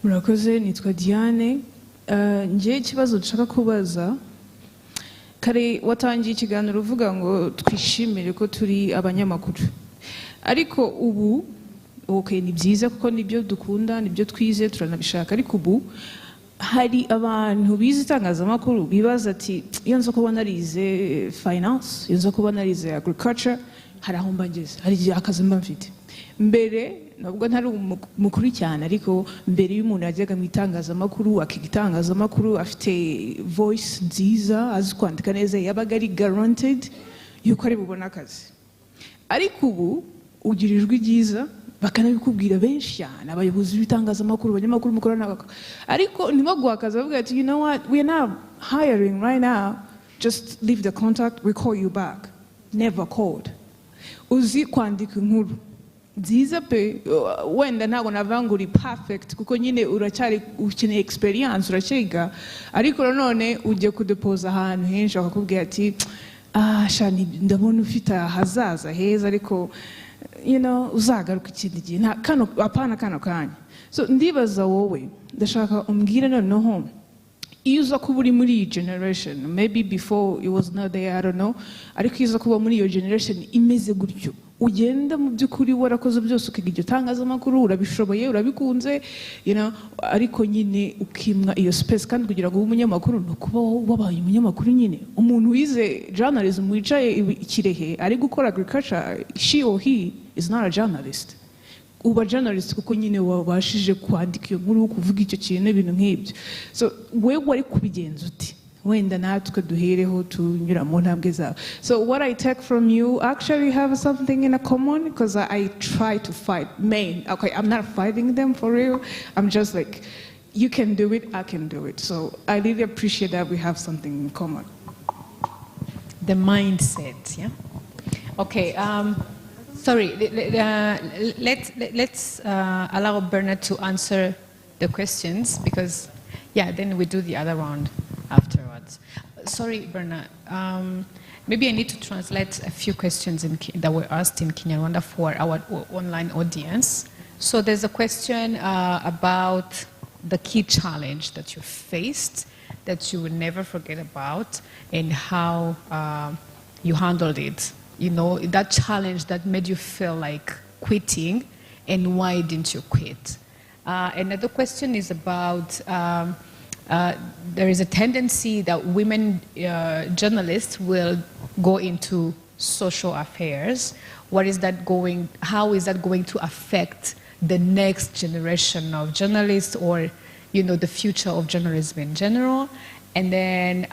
Murakoze, nitwa Diane. Ngiye ikibazo dushaka kubaza, kare watangiye ikiganiro uvuga ngo twishimire ko turi abanyamakuru, ariko ubu okay, ni byiza kuko nibyo dukunda, nibyo twize, turanabishaka, ariko ubu hari abantu bize itangazamakuru bibaza ati iyo nza kuba narize finance, iyo nza kuba narize agriculture, hari aho mbageze, hari akazi mba mfite. Mbere nubwo ntari umukuru cyane, ariko mbere y'umuntu yajyaga mu itangazamakuru akiga itangazamakuru afite voice nziza, azi kwandika neza, yabaga ari guaranteed yuko ari bubona akazi. Ariko ubu ugira ijwi ryiza bakanabikubwira benshi cyane, abayobozi b'itangazamakuru, abanyamakuru mukorana, ariko ntibaguha akazi bavuga ati you know what, we are now hiring right now, just leave the contact, we call you back. Never called. Uzi kwandika inkuru nziza pe, wenda ntabwo navuga uri perfect kuko nyine uracyari ukeneye experience, urakiga, ariko none ujye kudepoza ahantu henshi bakakubwira ati shani ndabona ufite ahazaza heza, ariko you know uzagaruka ikindi gihe, apana kano kanya. So ndibaza wowe, ndashaka umbwire noneho iyo uza kuba uri muri iyi generation, maybe before it was not there, I don't know, ariko iyo uza kuba muri iyo generation imeze gutyo, ugenda mu by'ukuri warakoze byose, ukiga iryo tangazamakuru, urabishoboye, urabikunze, you know, ariko nyine ukimwa iyo space. Kandi kugira ngo ube umunyamakuru no kuba wabaye umunyamakuru nyine. Umuntu wize journalism wicaye Kirehe ari gukora agriculture, she or he is not a journalist. Uba journalist kuko nyine wabashije kwandika iyo nkuru, kuvuga icyo kintu n'ibintu nk'ibyo. So wewe wari kubigenza uti wenda natwe duhereho tunyura mu ntambwe zawe. So what I take from you, actually have something in a common, because I try to fight men. Okay, I'm not fighting them for real, I'm just like, you can do it, I can do it. So I really appreciate that we have something in common. The mindset, yeah? Okay, sorry, let's allow Bernard to answer the questions, because, yeah, then we do the other round afterwards. Sorry, Bernard, maybe I need to translate a few questions that were asked in Kinyarwanda for our online audience. So there's a question about the key challenge that you faced that you will never forget about, and how you handled it? You know, that challenge that made you feel like quitting, and why didn't you quit? Another question is about, there is a tendency that women journalists will go into social affairs. How is that going to affect the next generation of journalists, or, you know, the future of journalism in general? And then,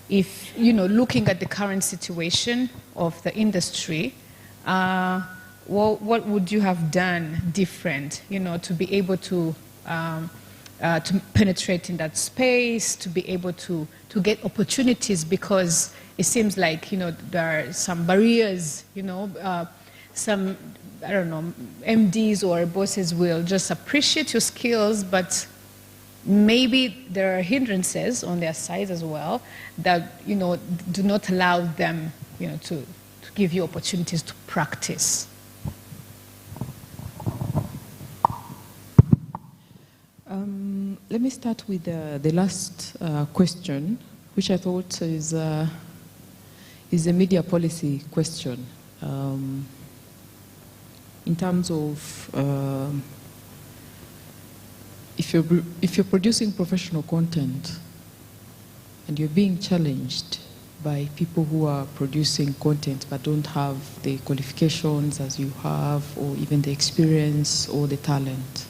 if, you know, looking at the current situation of the industry, what would you have done different, you know, to be able to penetrate in that space, to be able to get opportunities? Because it seems like, you know, there are some barriers, you know, some, I don't know, MDs or bosses will just appreciate your skills, but maybe there are hindrances on their side as well that, you know, do not allow them, you know, to give you opportunities to practice. Let me start with the last question, which I thought is a media policy question. In terms of if you're producing professional content and you're being challenged by people who are producing content but don't have the qualifications as you have, or even the experience or the talent,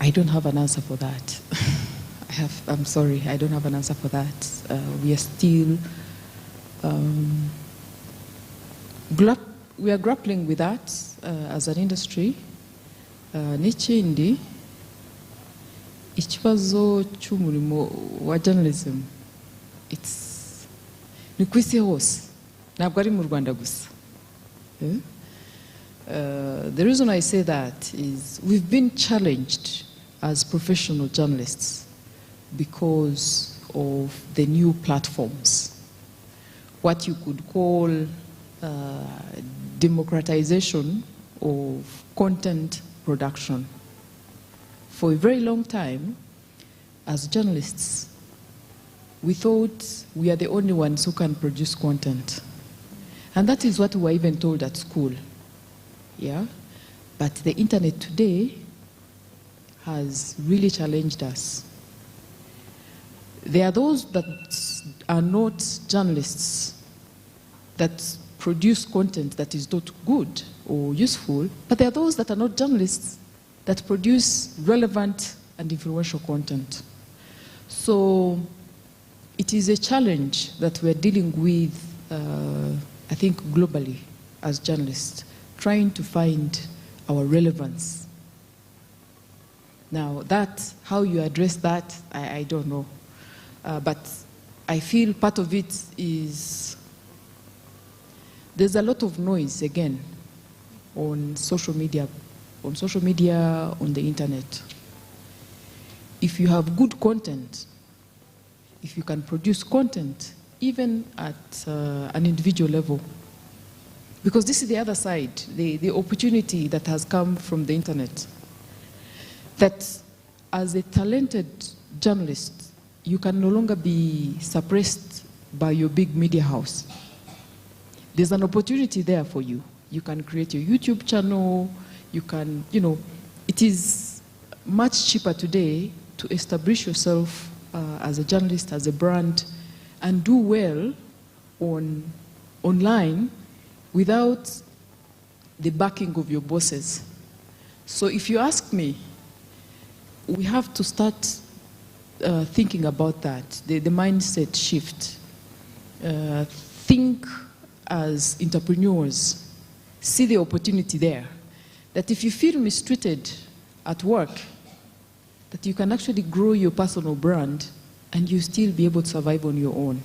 I don't have an answer for that. I'm sorry, I don't have an answer for that. We are still we are grappling with that as an industry. N'ikindi ikibazo cy'umurimo wa journalism, ni ku isi hose, ntabwo ari mu Rwanda gusa. The reason I say that is we've been challenged as professional journalists because of the new platforms, what you could call democratization of content production. For a very long time, as journalists, we thought we are the only ones who can produce content. And that is what we were even told at school. Yeah? But the internet today has really challenged us. There are those that are not journalists that produce content that is not good or useful, but there are those that are not journalists that produce relevant and influential content. So it is a challenge that we're dealing with, I think, globally as journalists, trying to find our relevance. Now, how you address that, I don't know. But I feel part of it is there's a lot of noise, again, on social media, on the internet. If you have good content, if you can produce content, even at an individual level, because this is the other side, the opportunity that has come from the internet, that as a talented journalist, you can no longer be suppressed by your big media house. There's an opportunity there for you. You can create your YouTube channel, you can, you know, it is much cheaper today to establish yourself as a journalist, as a brand, and do well online without the backing of your bosses. So if you ask me, we have to start thinking about that, the mindset shift. Think as entrepreneurs, see the opportunity there, that if you feel mistreated at work, that you can actually grow your personal brand and you still be able to survive on your own.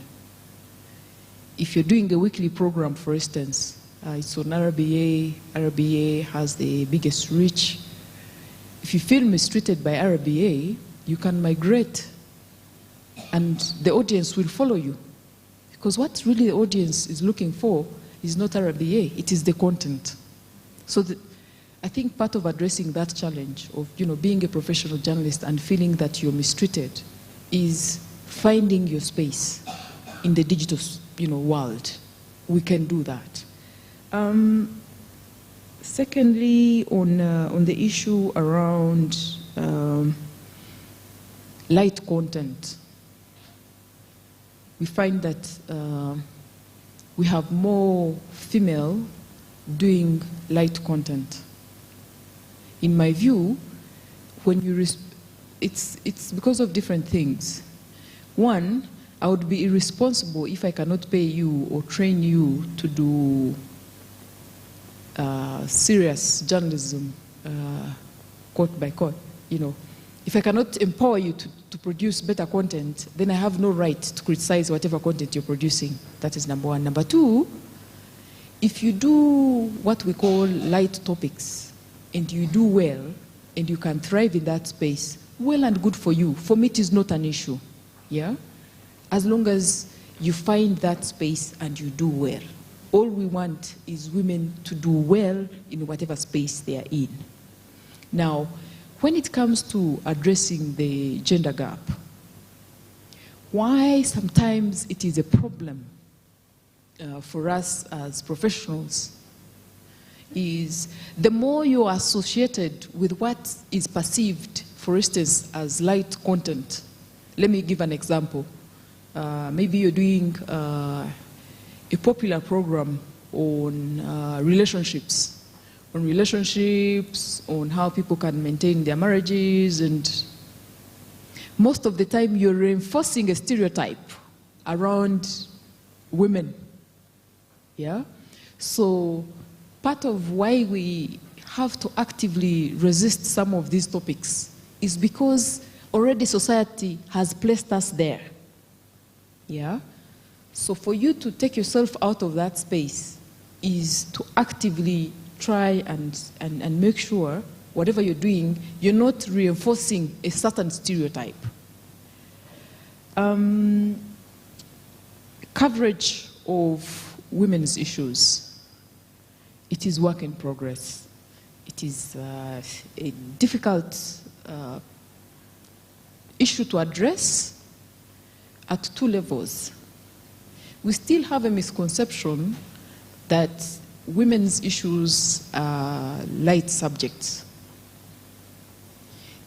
If you're doing a weekly program, for instance, it's on RBA, RBA has the biggest reach. If you feel mistreated by RBA, you can migrate and the audience will follow you. Because what really the audience is looking for is not RBA, it is the content. So I think part of addressing that challenge of, you know, being a professional journalist and feeling that you're mistreated is finding your space in the digital, world. We can do that. Secondly, on the issue around light content, we find that we have more female doing light content. In my view, when you it's because of different things. One, I would be irresponsible if I cannot pay you or train you to do serious journalism, quote by quote. If I cannot empower you to produce better content, then I have no right to criticize whatever content you're producing. That is number one. Number two, if you do what we call light topics, and you do well, and you can thrive in that space, well and good for you. For me, it is not an issue, yeah? As long as you find that space and you do well. All we want is women to do well in whatever space they are in. Now, when it comes to addressing the gender gap, why sometimes it is a problem for us as professionals is the more you are associated with what is perceived, for instance, as light content. Let me give an example. Maybe you're doing a popular program on relationships, on how people can maintain their marriages, and most of the time you're reinforcing a stereotype around women, yeah? So part of why we have to actively resist some of these topics is because already society has placed us there, yeah? So for you to take yourself out of that space is to actively try and make sure whatever you're doing, you're not reinforcing a certain stereotype. Coverage of women's issues. It is work in progress. It is a difficult issue to address at two levels. We still have a misconception that women's issues are light subjects.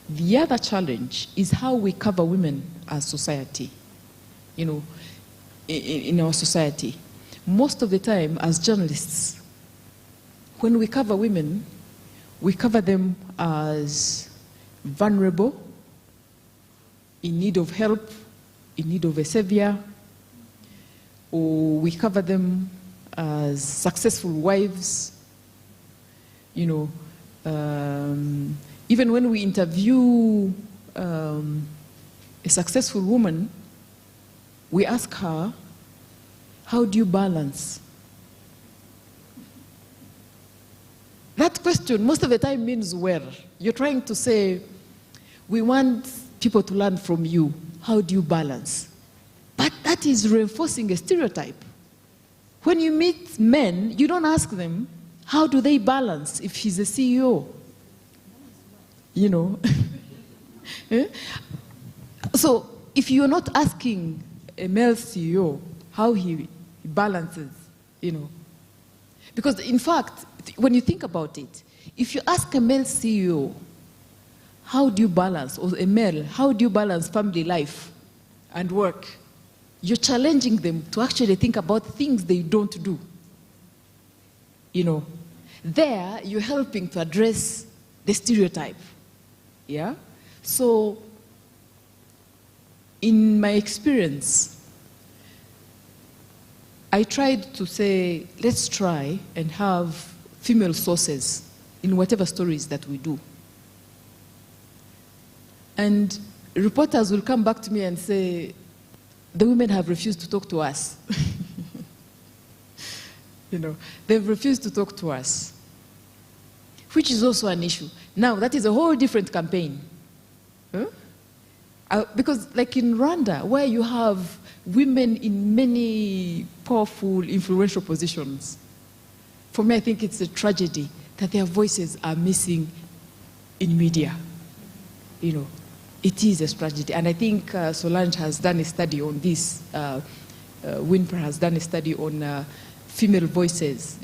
The other challenge is how we cover women as society, in our society. Most of the time, as journalists, when we cover women, we cover them as vulnerable, in need of help, in need of a savior, or we cover them as successful wives. Even when we interview a successful woman, we ask her, how do you balance? That question most of the time means, well, you're trying to say, we want people to learn from you. How do you balance? But that is reinforcing a stereotype. When you meet men, you don't ask them, how do they balance if he's a CEO? So if you're not asking a male CEO how he balances, because in fact, when you think about it, if you ask a male CEO, how do you balance, or a male, how do you balance family life and work? You're challenging them to actually think about things they don't do. There, you're helping to address the stereotype. Yeah? So, in my experience, I tried to say, let's try and have female sources in whatever stories that we do. And reporters will come back to me and say, the women have refused to talk to us. They've refused to talk to us, which is also an issue. Now, that is a whole different campaign. Because like in Rwanda, where you have women in many powerful, influential positions, for me, I think it's a tragedy that their voices are missing in media. it is a tragedy. And I think Solange has done a study on this. WAN-IFRA has done a study on female voices,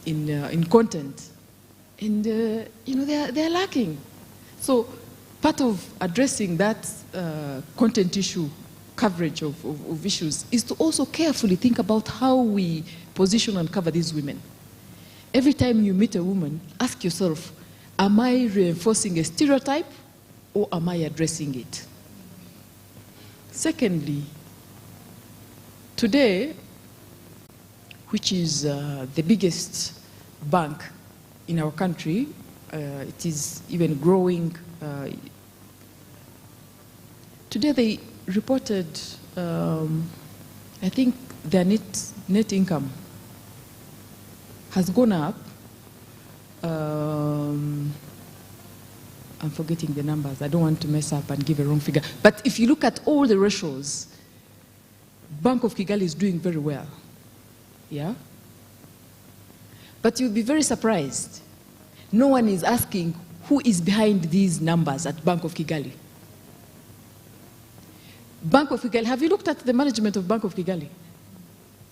in content. And, they're lacking. So part of addressing that content issue, coverage of issues, is to also carefully think about how we position and cover these women. Every time you meet a woman, ask yourself, am I reinforcing a stereotype or am I addressing it? Secondly, today, which is the biggest bank in our country, it is even growing. Today they reported, I think their net income has gone up. I'm forgetting the numbers. I don't want to mess up and give a wrong figure. But if you look at all the ratios, Bank of Kigali is doing very well. Yeah? But you'll be very surprised. No one is asking who is behind these numbers at Bank of Kigali. Bank of Kigali, have you looked at the management of Bank of Kigali?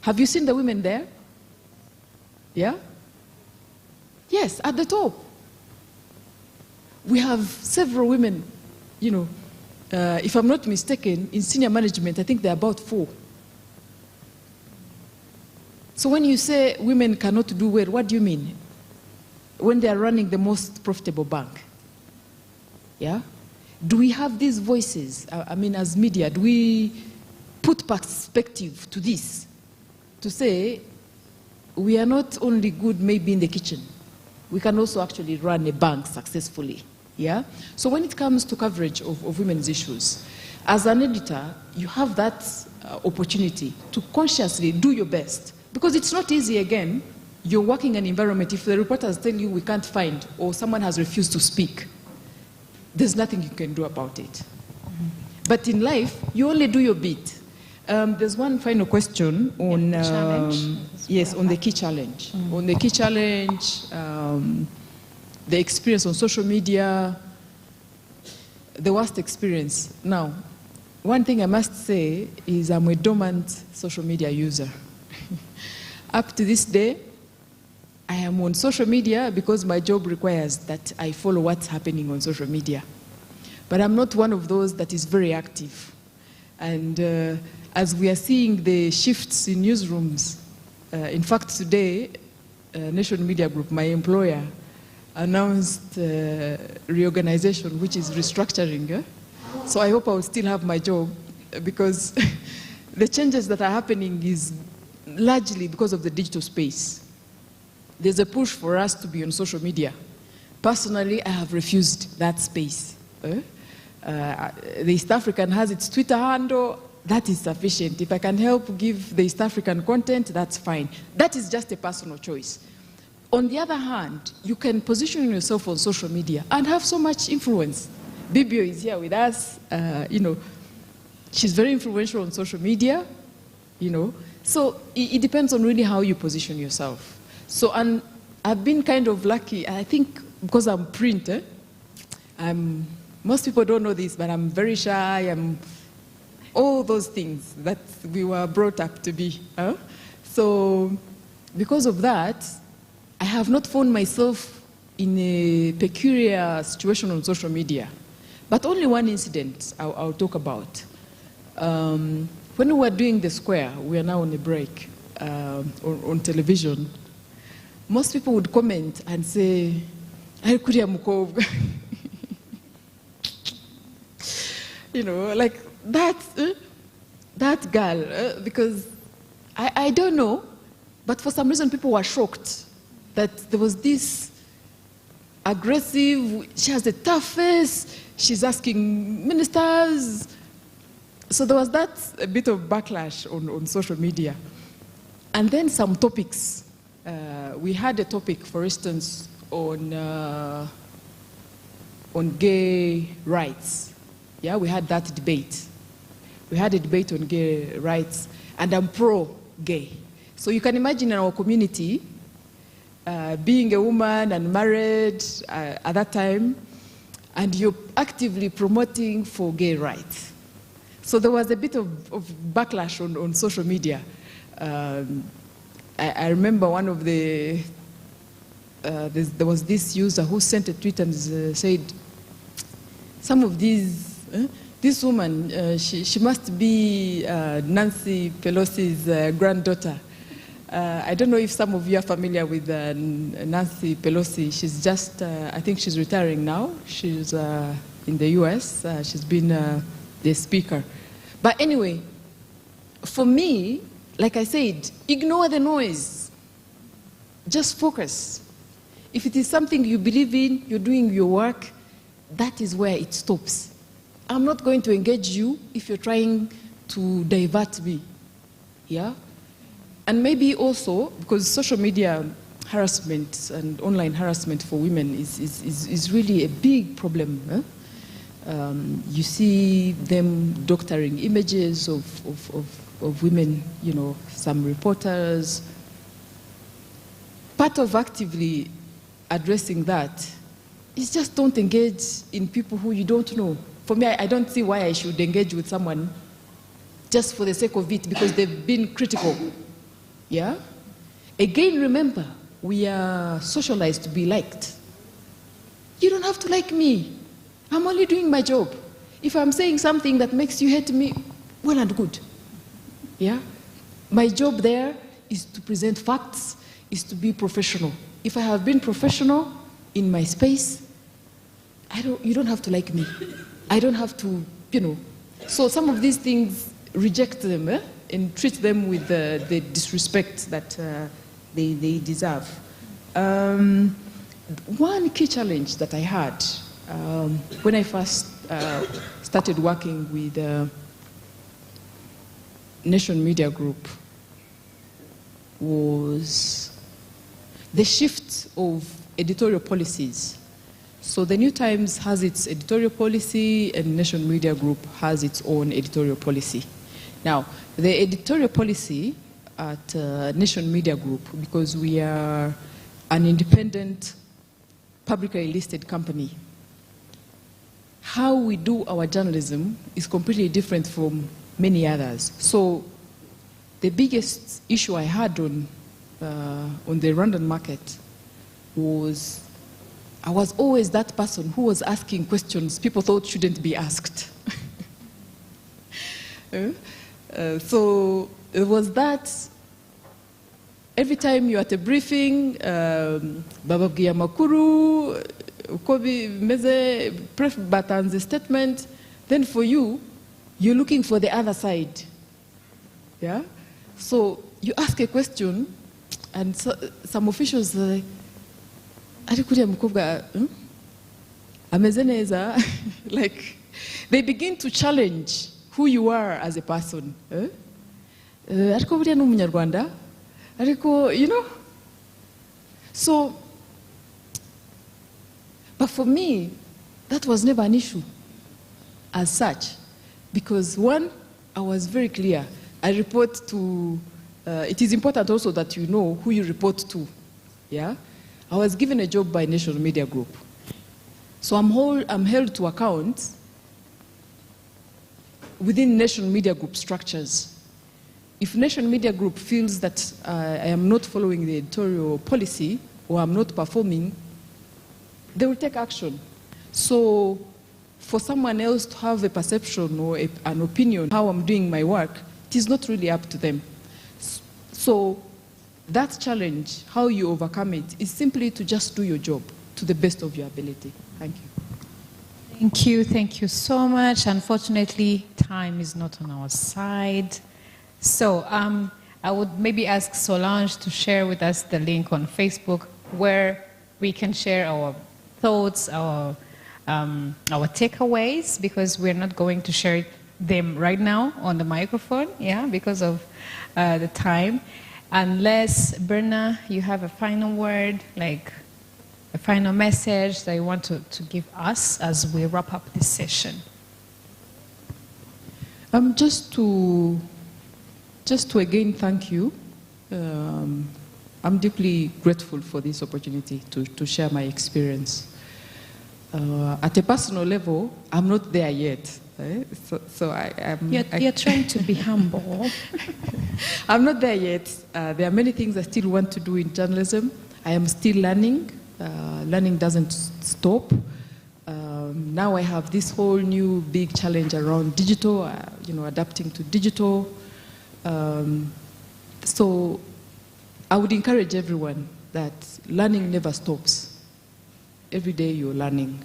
Have you seen the women there? Yeah? Yes, at the top. We have several women, if I'm not mistaken, in senior management, I think there are about 4. So when you say women cannot do well, what do you mean? When they are running the most profitable bank? Yeah? Do we have these voices? As media, do we put perspective to this? To say, we are not only good maybe in the kitchen, we can also actually run a bank successfully. Yeah? So when it comes to coverage of women's issues, as an editor, you have that opportunity to consciously do your best. Because it's not easy, again, you're working in an environment, if the reporters tell you we can't find, or someone has refused to speak, there's nothing you can do about it. Mm-hmm. But in life, you only do your bit. There's one final question on on the key challenge. Mm-hmm. On the key challenge, the experience on social media, the worst experience. Now, one thing I must say is I'm a dormant social media user. Up to this day, I am on social media because my job requires that I follow what's happening on social media. But I'm not one of those that is very active. And as we are seeing the shifts in newsrooms, in fact today, Nation Media Group, my employer, announced reorganization, which is restructuring. So I hope I will still have my job because the changes that are happening is largely because of the digital space. There's a push for us to be on social media. Personally, I have refused that space. The East African has its Twitter handle, that is sufficient. If I can help give the East African content, that's fine. That is just a personal choice. On the other hand, you can position yourself on social media and have so much influence. Bibio is here with us, she's very influential on social media, So it depends on really how you position yourself. So, and I've been kind of lucky, I think because I'm print, most people don't know this, but I'm very shy, I'm all those things that we were brought up to be. So, because of that, I have not found myself in a peculiar situation on social media. But only one incident I'll talk about. When we were doing The Square, we are now on a break on television, most people would comment and say, "Arikuria mukobwa." Like that girl, because I don't know, but for some reason people were shocked that there was this aggressive, she has the toughest, she's asking ministers. So there was that a bit of backlash on social media. And then some topics. We had a topic, for instance, on gay rights. Yeah, we had that debate. We had a debate on gay rights, and I'm pro-gay. So you can imagine in our community, being a woman and married at that time, and you're actively promoting for gay rights. So there was a bit of backlash on social media. I remember one of there was this user who sent a tweet and said, some of these, this woman, she must be Nancy Pelosi's granddaughter. I don't know if some of you are familiar with Nancy Pelosi. She's just, I think she's retiring now. She's in the US. She's been the speaker. But anyway, for me, like I said, ignore the noise. Just focus. If it is something you believe in, you're doing your work, that is where it stops. I'm not going to engage you if you're trying to divert me. Yeah? And maybe also, because social media harassment and online harassment for women is really a big problem. Eh? You see them doctoring images of women, you know, some reporters. Part of actively addressing that is just don't engage in people who you don't know. For me, I don't see why I should engage with someone just for the sake of it because they've been critical. Yeah? Again, remember, we are socialized to be liked. You don't have to like me. I'm only doing my job. If I'm saying something that makes you hate me, well and good. Yeah? My job there is to present facts, is to be professional. If I have been professional in my space, you don't have to like me. I don't have to, you know. So some of these things, reject them and treat them with the disrespect that they deserve. One key challenge that I had when I first started working with Nation Media Group was the shift of editorial policies. So the New Times has its editorial policy and Nation Media Group has its own editorial policy. Now, the editorial policy at Nation Media Group, because we are an independent, publicly listed company, how we do our journalism is completely different from many others. So the biggest issue I had on the Rwandan market was I was always that person who was asking questions people thought shouldn't be asked. So it was that every time you're at a briefing, bababwiye amakuru, uko bimeze, press buttons, a statement, then for you, you're looking for the other side. Yeah? So you ask a question, and so, some officials are like, like, they begin to challenge who you are as a person. You know? So, but for me, that was never an issue as such. Because one, I was very clear. I report to, it is important also that you know who you report to. Yeah? I was given a job by Nation Media Group. So I'm held to account within Nation Media Group structures. If Nation Media Group feels that I am not following the editorial policy or I'm not performing, they will take action. So for someone else to have a perception or an opinion how I'm doing my work, it is not really up to them. So that challenge, how you overcome it, is simply to just do your job to the best of your ability. Thank you. Thank you so much. Unfortunately, time is not on our side. So I would maybe ask Solange to share with us the link on Facebook where we can share our thoughts, our takeaways, because we're not going to share them right now on the microphone, yeah, because of the time. Unless, Berna, you have a final word, like a final message that you want to give us as we wrap up this session. Just to again thank you. I'm deeply grateful for this opportunity to share my experience. At a personal level, I'm not there yet. So You're trying to be humble. I'm not there yet. There are many things I still want to do in journalism. I am still learning. Learning doesn't stop. Now I have this whole new big challenge around digital, adapting to digital. So I would encourage everyone that learning never stops. Every day you're learning.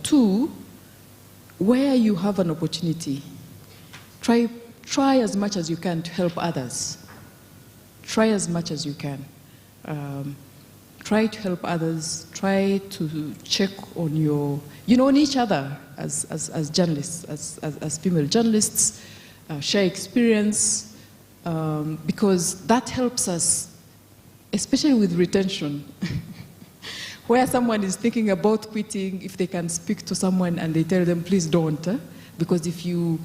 2, where you have an opportunity, try as much as you can to help others. Try as much as you can. Try to help others. Try to check on on each other as journalists, as female journalists. Share experience, because that helps us, especially with retention. Where someone is thinking about quitting, if they can speak to someone and they tell them, please don't, because if you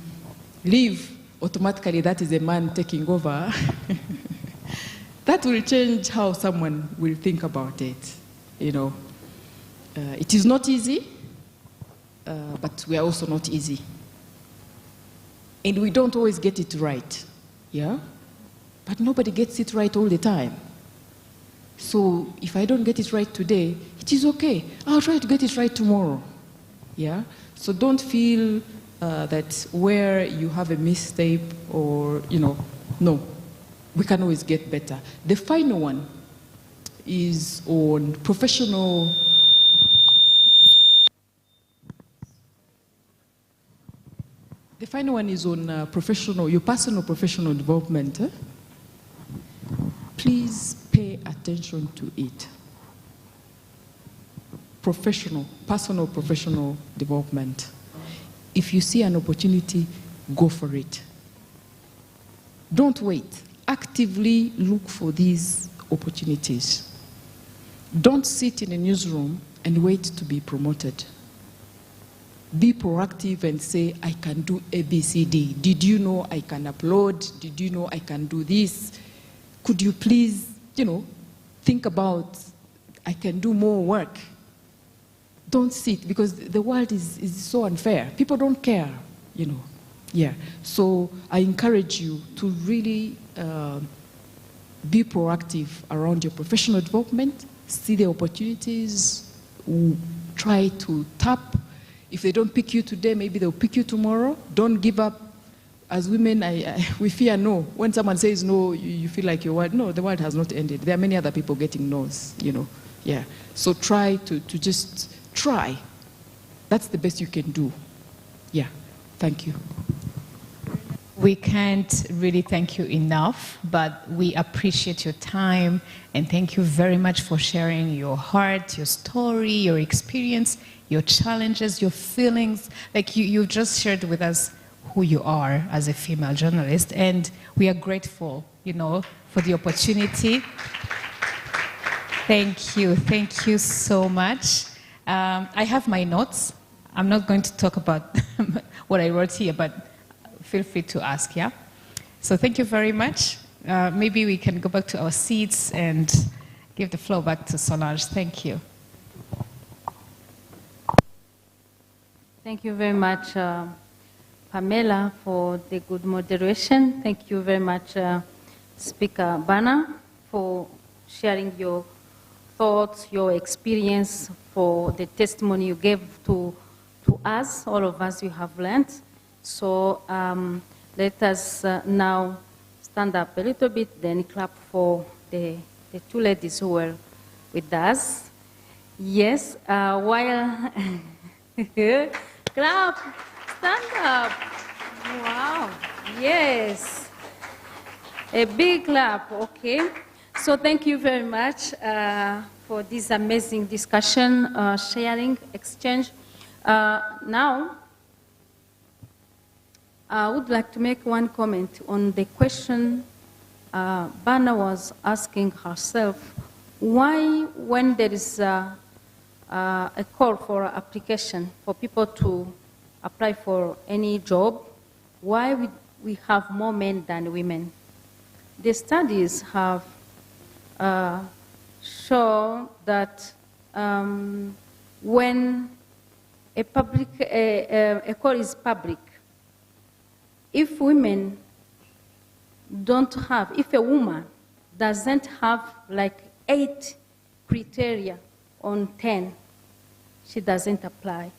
leave, automatically that is a man taking over. That will change how someone will think about it, It is not easy, but we are also not easy. And we don't always get it right, yeah? But nobody gets it right all the time. So if I don't get it right today, it is okay. I'll try to get it right tomorrow, yeah? So don't feel that where you have a mistake or, no. We can always get better. The final one is on professional. The final one is on your personal professional development. Please pay attention to it. Personal professional development. If you see an opportunity, go for it. Don't wait. Actively look for these opportunities. Don't sit in a newsroom and wait to be promoted. Be proactive and say, I can do ABCD. Did you know I can upload? Did you know I can do this? Could you please, think about, I can do more work. Don't sit, because the world is so unfair. People don't care, Yeah. So I encourage you to really be proactive around your professional development, see the opportunities, try to tap. If they don't pick you today, maybe they'll pick you tomorrow. Don't give up. As women, we fear no. When someone says no, you feel like no, the world has not ended. There are many other people getting no's, Yeah. So try to just try. That's the best you can do. Yeah. Thank you. We can't really thank you enough, but we appreciate your time, and thank you very much for sharing your heart, your story, your experience, your challenges, your feelings. Like you just shared with us who you are as a female journalist, and we are grateful, for the opportunity. Thank you so much. I have my notes. I'm not going to talk about what I wrote here, but feel free to ask, yeah? So thank you very much. Maybe we can go back to our seats and give the floor back to Solange. Thank you. Thank you very much, Pamela, for the good moderation. Thank you very much, Speaker Bana, for sharing your thoughts, your experience, for the testimony you gave to us, all of us you have learned. So let us now stand up a little bit, then clap for the two ladies who were with us. Yes, while... Clap, stand up. Wow, yes. A big clap, okay. So thank you very much for this amazing discussion, sharing, exchange. Now, I would like to make one comment on the question Bana was asking herself. Why, when there is a call for application for people to apply for any job, why we have more men than women? The studies have shown that when a call is public, if women don't have, if a woman doesn't have like 8 criteria on 10, she doesn't apply.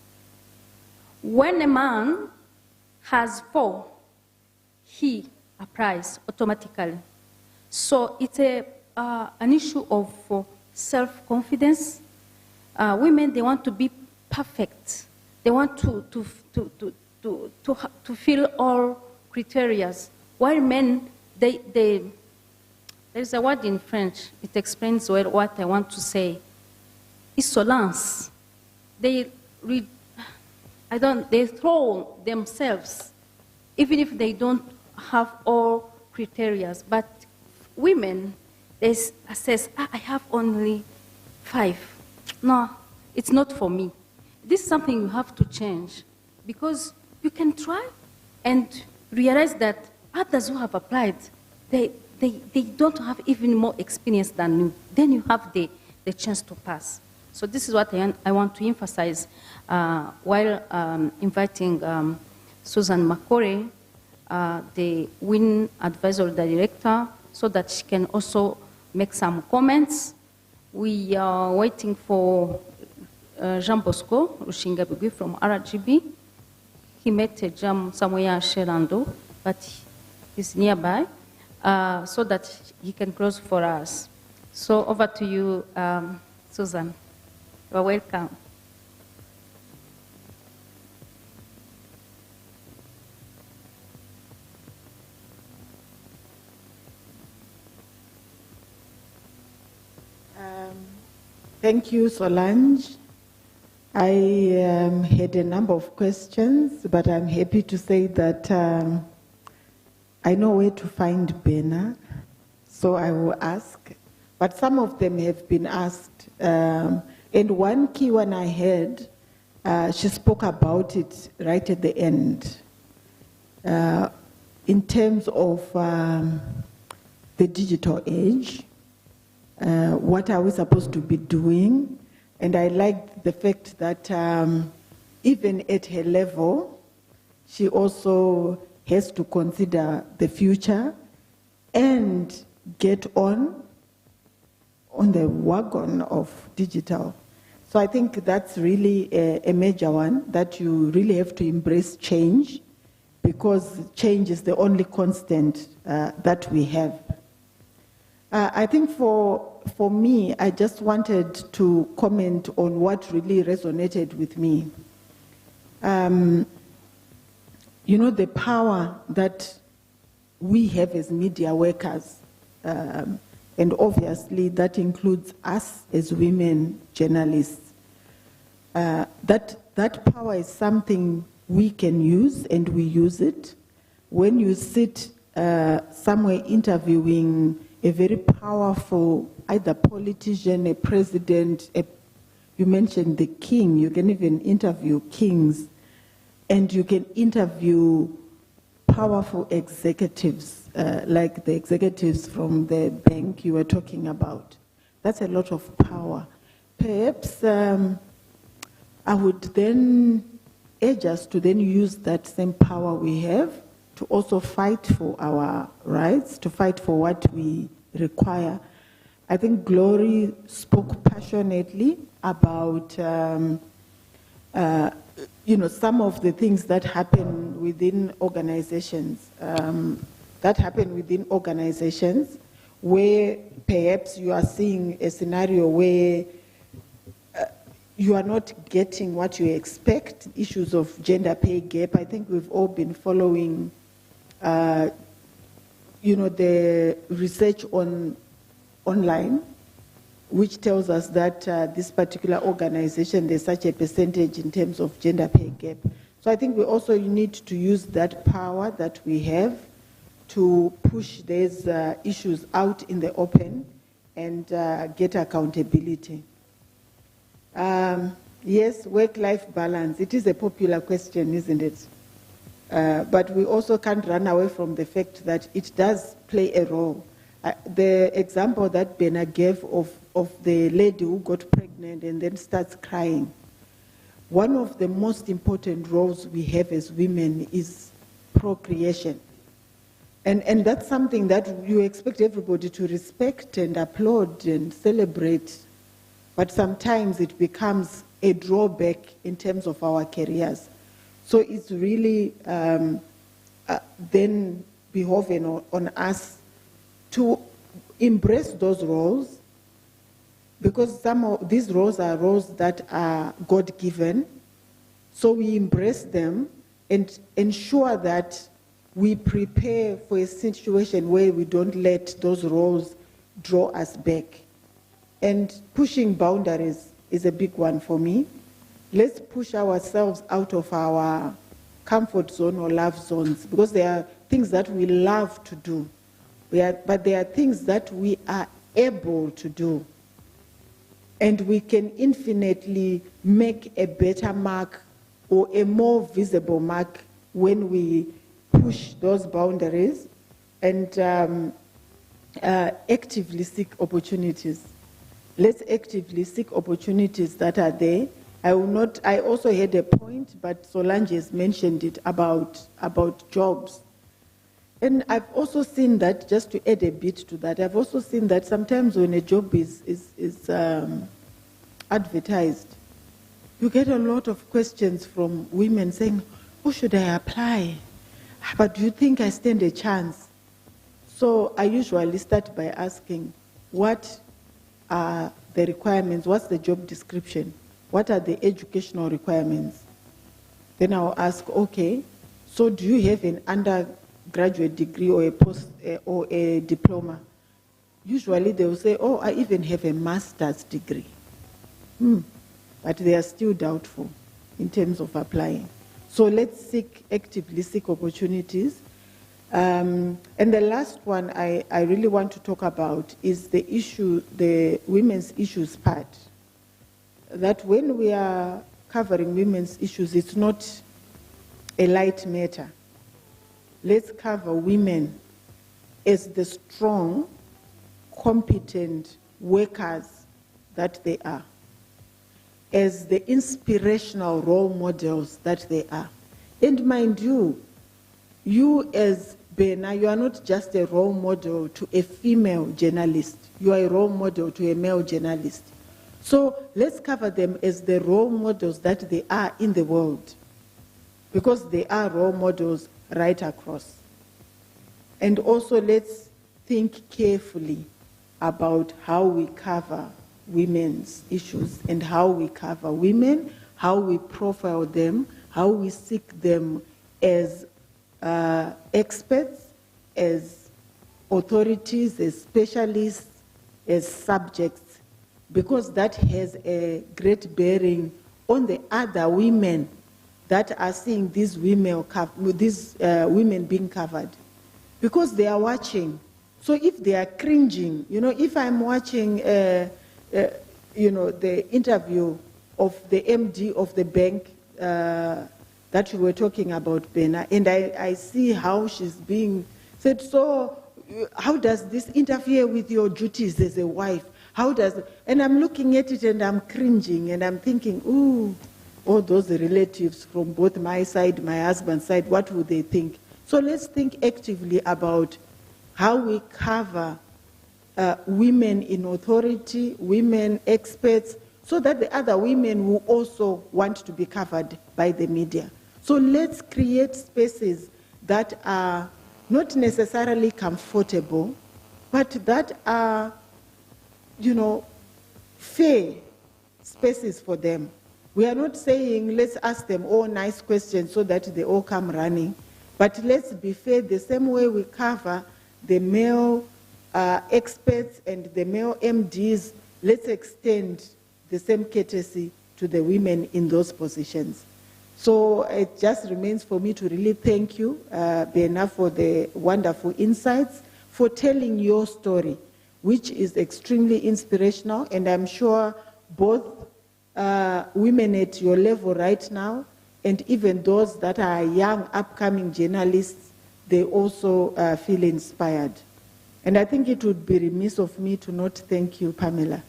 When a man has 4, he applies automatically. So it's an issue of self-confidence. Women, they want to be perfect. They want to fill all criteria. While men, there's a word in French, it explains well what I want to say. Insolence. They throw themselves, even if they don't have all criteria. But women, they assess, I have only 5. No, it's not for me. This is something you have to change, because you can try and realize that others who have applied, they don't have even more experience than you. Then you have the chance to pass. So this is what I want to emphasize while inviting Susan Makore, the WIN Advisory Director, so that she can also make some comments. We are waiting for Jean Bosco Rushingabigwi from RGB. He met a jam somewhere in Sherando, but he's nearby, so that he can close for us. So over to you, Susan. You're welcome. Thank you, Solange. I had a number of questions, but I'm happy to say that I know where to find Bena, so I will ask. But some of them have been asked. And one key one I had, she spoke about it right at the end. In terms of the digital age, what are we supposed to be doing? And I liked the fact that even at her level, she also has to consider the future and get on the wagon of digital. So I think that's really a major one, that you really have to embrace change, because change is the only constant that we have. I think for me, I just wanted to comment on what really resonated with me. You know, the power that we have as media workers, and obviously that includes us as women journalists. That power is something we can use, and we use it. When you sit somewhere interviewing a very powerful, either politician, a president, you mentioned the king, you can even interview kings, and you can interview powerful executives, like the executives from the bank you were talking about. That's a lot of power. Perhaps I would then urge us to then use that same power we have to also fight for our rights, to fight for what we require. I think Glory spoke passionately about you know, some of the things that happen within organizations, where perhaps you are seeing a scenario where you are not getting what you expect, issues of gender pay gap. I think we've all been following you know, the research online, which tells us that this particular organization, there's such a percentage in terms of gender pay gap. So I think we also need to use that power that we have to push these issues out in the open and get accountability. Yes, work-life balance. It is a popular question, isn't it? But we also can't run away from the fact that it does play a role. The example that Bena gave of the lady who got pregnant and then starts crying, one of the most important roles we have as women is procreation. And that's something that you expect everybody to respect and applaud and celebrate, but sometimes it becomes a drawback in terms of our careers. So it's really then behoven on us to embrace those roles, because some of these roles are roles that are God-given. So we embrace them and ensure that we prepare for a situation where we don't let those roles draw us back. And pushing boundaries is a big one for me. Let's push ourselves out of our comfort zone or love zones, because there are things that we love to do, but there are things that we are able to do. And we can infinitely make a better mark or a more visible mark when we push those boundaries and actively seek opportunities. Let's actively seek opportunities that are there. I also had a point, but Solange has mentioned it about jobs. And I've also seen that, just to add a bit to that, I've also seen that sometimes when a job is advertised, you get a lot of questions from women saying, "Oh, should I apply? But do you think I stand a chance?" So I usually start by asking, what are the requirements? What's the job description? What are the educational requirements? Then I'll ask, okay, so do you have an undergraduate degree or a diploma? Usually they will say, oh, I even have a master's degree. But they are still doubtful in terms of applying. So let's actively seek opportunities. And the last one I really want to talk about is the women's issues part. That when we are covering women's issues, it's not a light matter. Let's cover women as the strong, competent workers that they are, as the inspirational role models that they are. And mind you, you as Bena, you are not just a role model to a female journalist. You are a role model to a male journalist. So let's cover them as the role models that they are in the world, because they are role models right across. And also let's think carefully about how we cover women's issues and how we cover women, how we profile them, how we seek them as experts, as authorities, as specialists, as subjects, because that has a great bearing on the other women that are seeing these women being covered, because they are watching. So if they are cringing, if I'm watching, the interview of the MD of the bank that you were talking about, Bena, and I see how she's being said, so how does this interfere with your duties as a wife? And I'm looking at it and I'm cringing and I'm thinking, ooh, all those relatives from both my side, my husband's side, what would they think? So let's think actively about how we cover women in authority, women experts, so that the other women will also want to be covered by the media. So let's create spaces that are not necessarily comfortable, but that are, fair spaces for them. We are not saying let's ask them all nice questions so that they all come running, but let's be fair the same way we cover the male experts and the male MDs. Let's extend the same courtesy to the women in those positions. So it just remains for me to really thank you, Bena, for the wonderful insights, for telling your story, which is extremely inspirational, and I'm sure both women at your level right now and even those that are young, upcoming journalists, they also feel inspired. And I think it would be remiss of me to not thank you, Pamela,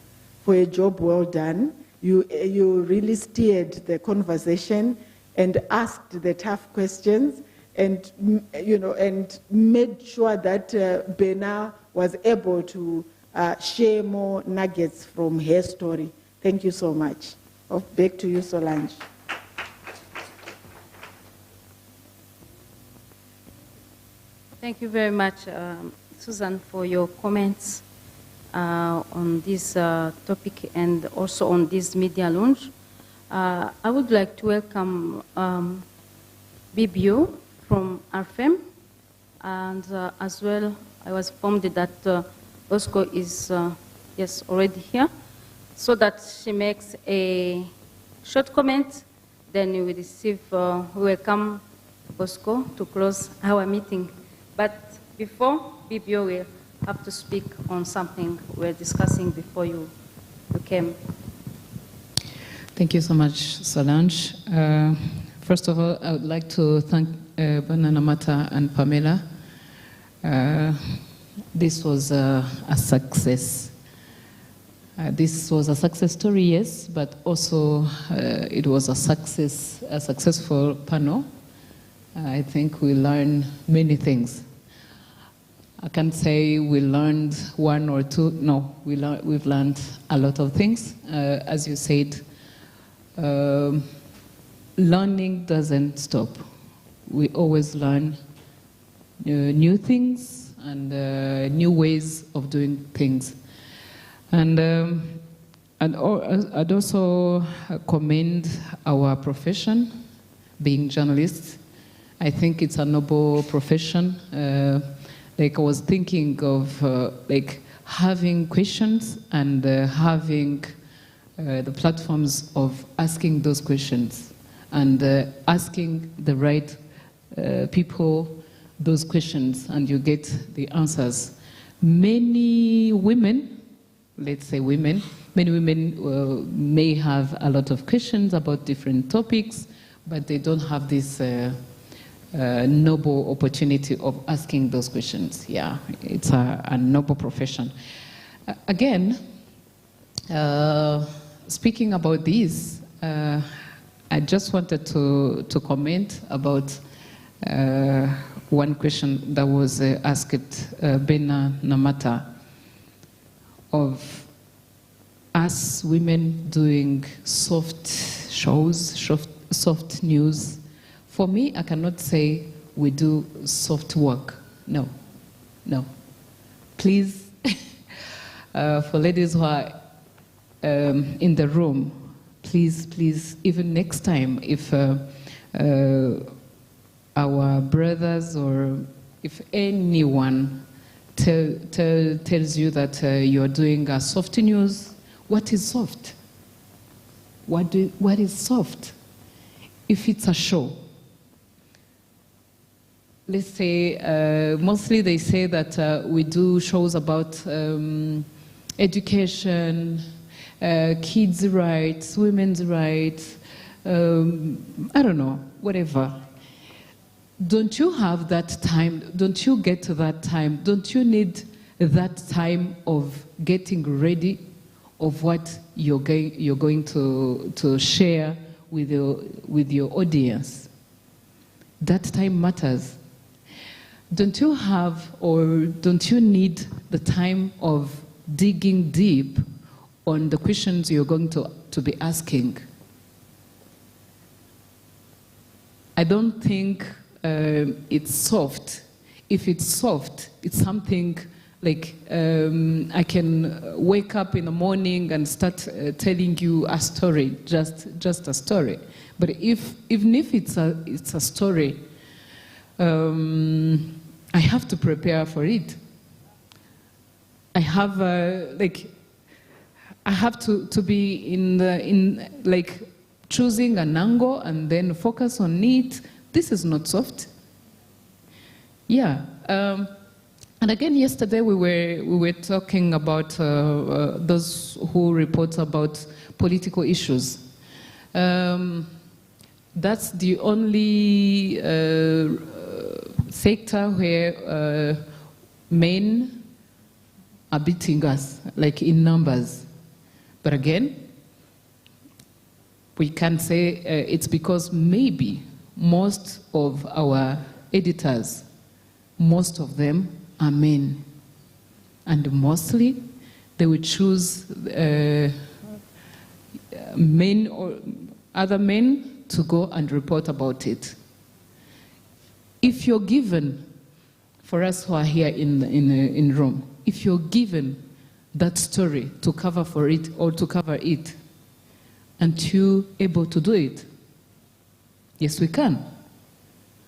for a job well done. You really steered the conversation and asked the tough questions, and and made sure that Bena was able to share more nuggets from her story. Thank you so much. Back to you, Solange. Thank you very much, Susan, for your comments on this topic and also on this media launch. I would like to welcome BBO from RFM, and as well, I was informed that Bosco is yes, already here, so that she makes a short comment, then we receive, we welcome Bosco to close our meeting. But before, BBO will have to speak on something we're discussing before you came. Thank you so much, Solange. First of all, I would like to thank Banana Mata and Pamela. This was a success. This was a success story, yes, but also it was a successful panel. I think we learned many things. I can't say we learned one or two. No, we've learned a lot of things. As you said, learning doesn't stop. We always learn new things and new ways of doing things. And I'd also commend our profession, being journalists. I think it's a noble profession. Like I was thinking of like having questions and having the platforms of asking those questions and asking the right people those questions, and you get the answers. Many women, let's say women, many women may have a lot of questions about different topics, but they don't have this noble opportunity of asking those questions. Yeah, it's a noble profession. Again, speaking about this, I just wanted to comment about one question that was asked Bena Namata of us women doing soft shows, soft news. For me, I cannot say we do soft work. No, no. Please, for ladies who are in the room, please, even next time, if our brothers or if anyone tells you that you're doing a soft news, what is soft? What is soft? If it's a show, let's say, mostly they say that we do shows about education, kids' rights, women's rights, I don't know, whatever. Don't you have that time? Don't you get to that time? Don't you need that time of getting ready of what you're going to share with your audience? That time matters. Don't you have, or don't you need the time of digging deep on the questions you're going to be asking? I don't think it's soft. If it's soft, it's something like I can wake up in the morning and start telling you a story, just a story. But even if it's a story, I have to prepare for it. I have I have to be in like choosing an angle and then focus on it. This is not soft. Yeah. And again, yesterday we were talking about those who report about political issues. That's the only sector where men are beating us, like in numbers. But again, we can say it's because maybe most of our editors, most of them are men. And mostly they will choose men or other men to go and report about it. If you're given, for us who are here in Rome, if you're given that story to cover for it or to cover it, and you're able to do it, yes, we can.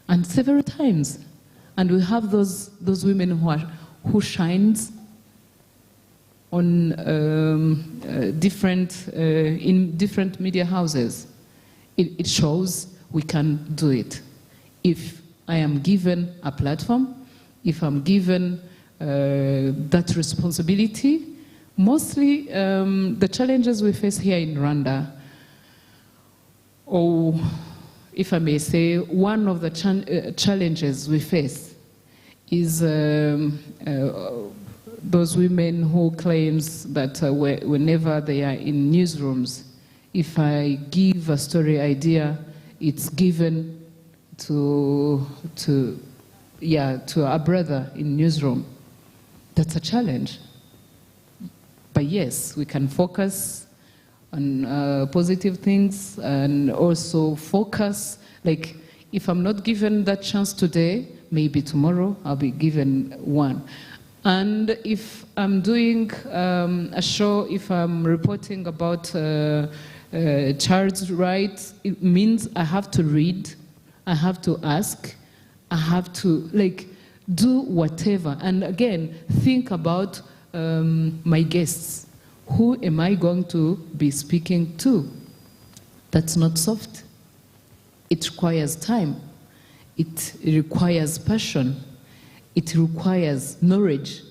And several times. And we have those women who shines on in different media houses. It shows we can do it. If I am given a platform, if I'm given that responsibility, mostly the challenges we face here in Rwanda, or if I may say, one of the challenges we face is those women who claims that whenever they are in newsrooms, if I give a story idea, it's given to a brother in newsroom. That's a challenge. But yes, we can focus on positive things and also focus, like if I'm not given that chance today, maybe tomorrow I'll be given one. And if I'm doing a show, if I'm reporting about child's rights, it means I have to read, I have to ask, I have to do whatever. And again, think about my guests. Who am I going to be speaking to? That's not soft. It requires time. It requires passion. It requires knowledge.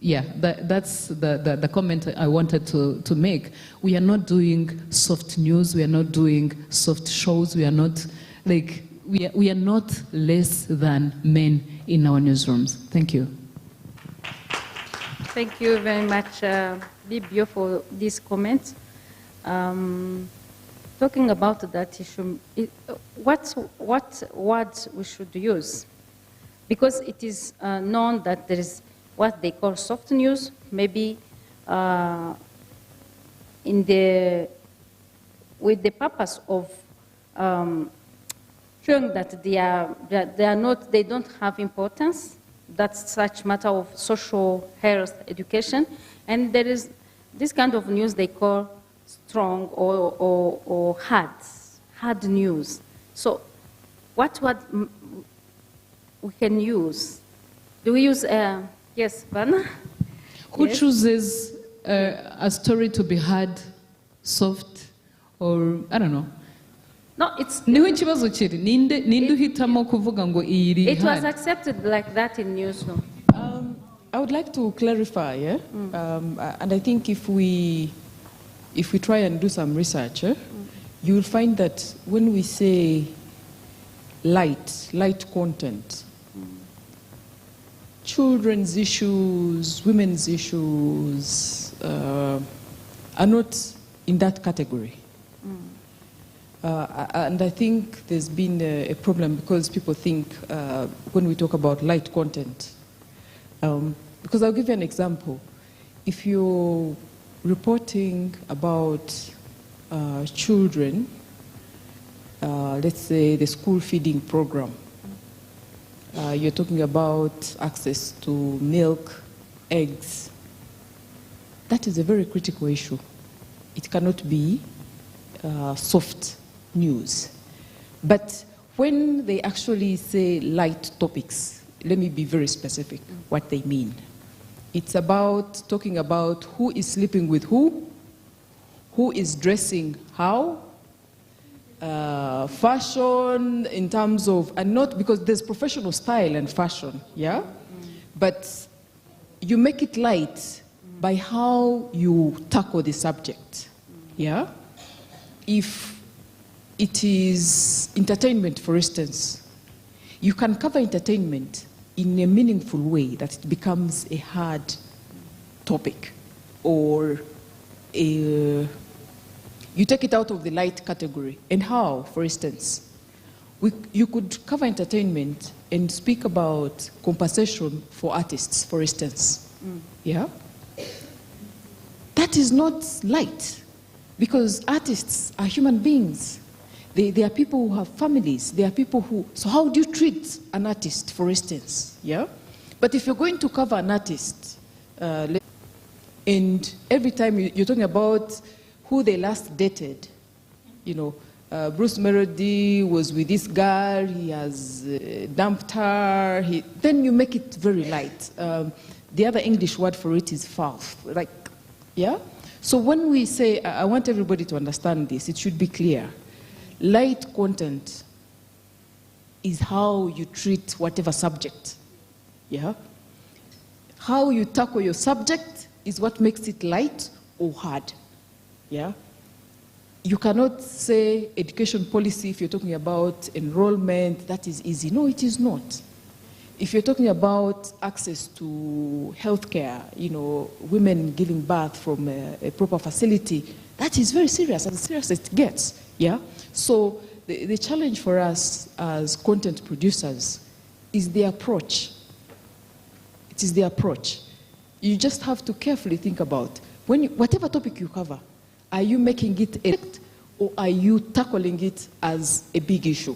Yeah, that's the comment I wanted to make. We are not doing soft news. We are not doing soft shows. We are not we are not less than men in our newsrooms. Thank you. Thank you very much, Libio, for these comments. Talking about that issue, what words we should use? Because it is known that there is what they call soft news, maybe with the purpose of showing that they don't have importance. That's such matter of social health education, and there is this kind of news they call strong or hard news. So, what we can use? Do we use yes, Vanna? Who chooses a story to be hard, soft, or I don't know? No, it's. It was accepted like that in newsroom. I would like to clarify, yeah? And I think if we try and do some research, you will find that when we say light content, children's issues, women's issues are not in that category. And I think there's been a problem because people think when we talk about light content, because I'll give you an example. If you're reporting about children, let's say the school feeding program, you're talking about access to milk, eggs. That is a very critical issue. It cannot be soft news. But when they actually say light topics, let me be very specific what they mean. It's about talking about who is sleeping with who is dressing how, fashion in terms of, and not because there's professional style and fashion, yeah? But you make it light by how you tackle the subject, yeah? If it is entertainment, for instance, you can cover entertainment in a meaningful way that it becomes a hard topic or a You take it out of the light category. And how, for instance? You could cover entertainment and speak about compensation for artists, for instance. Yeah? That is not light, because artists are human beings. They are people who have families. They are people who... So how do you treat an artist, for instance? Yeah? But if you're going to cover an artist, and every time you're talking about who they last dated, you know, Bruce Melody was with this girl, he has dumped her, then you make it very light. The other English word for it is foul. Like, yeah? So when we say, I want everybody to understand this, it should be clear. Light content is how you treat whatever subject. Yeah? How you tackle your subject is what makes it light or hard. Yeah? You cannot say education policy if you're talking about enrollment, that is easy. No, it is not. If you're talking about access to healthcare, you know, women giving birth from a proper facility, that is very serious, as serious as it gets. Yeah? So the challenge for us as content producers is the approach. It is the approach. You just have to carefully think about, whatever topic you cover, are you making it elect, or are you tackling it as a big issue?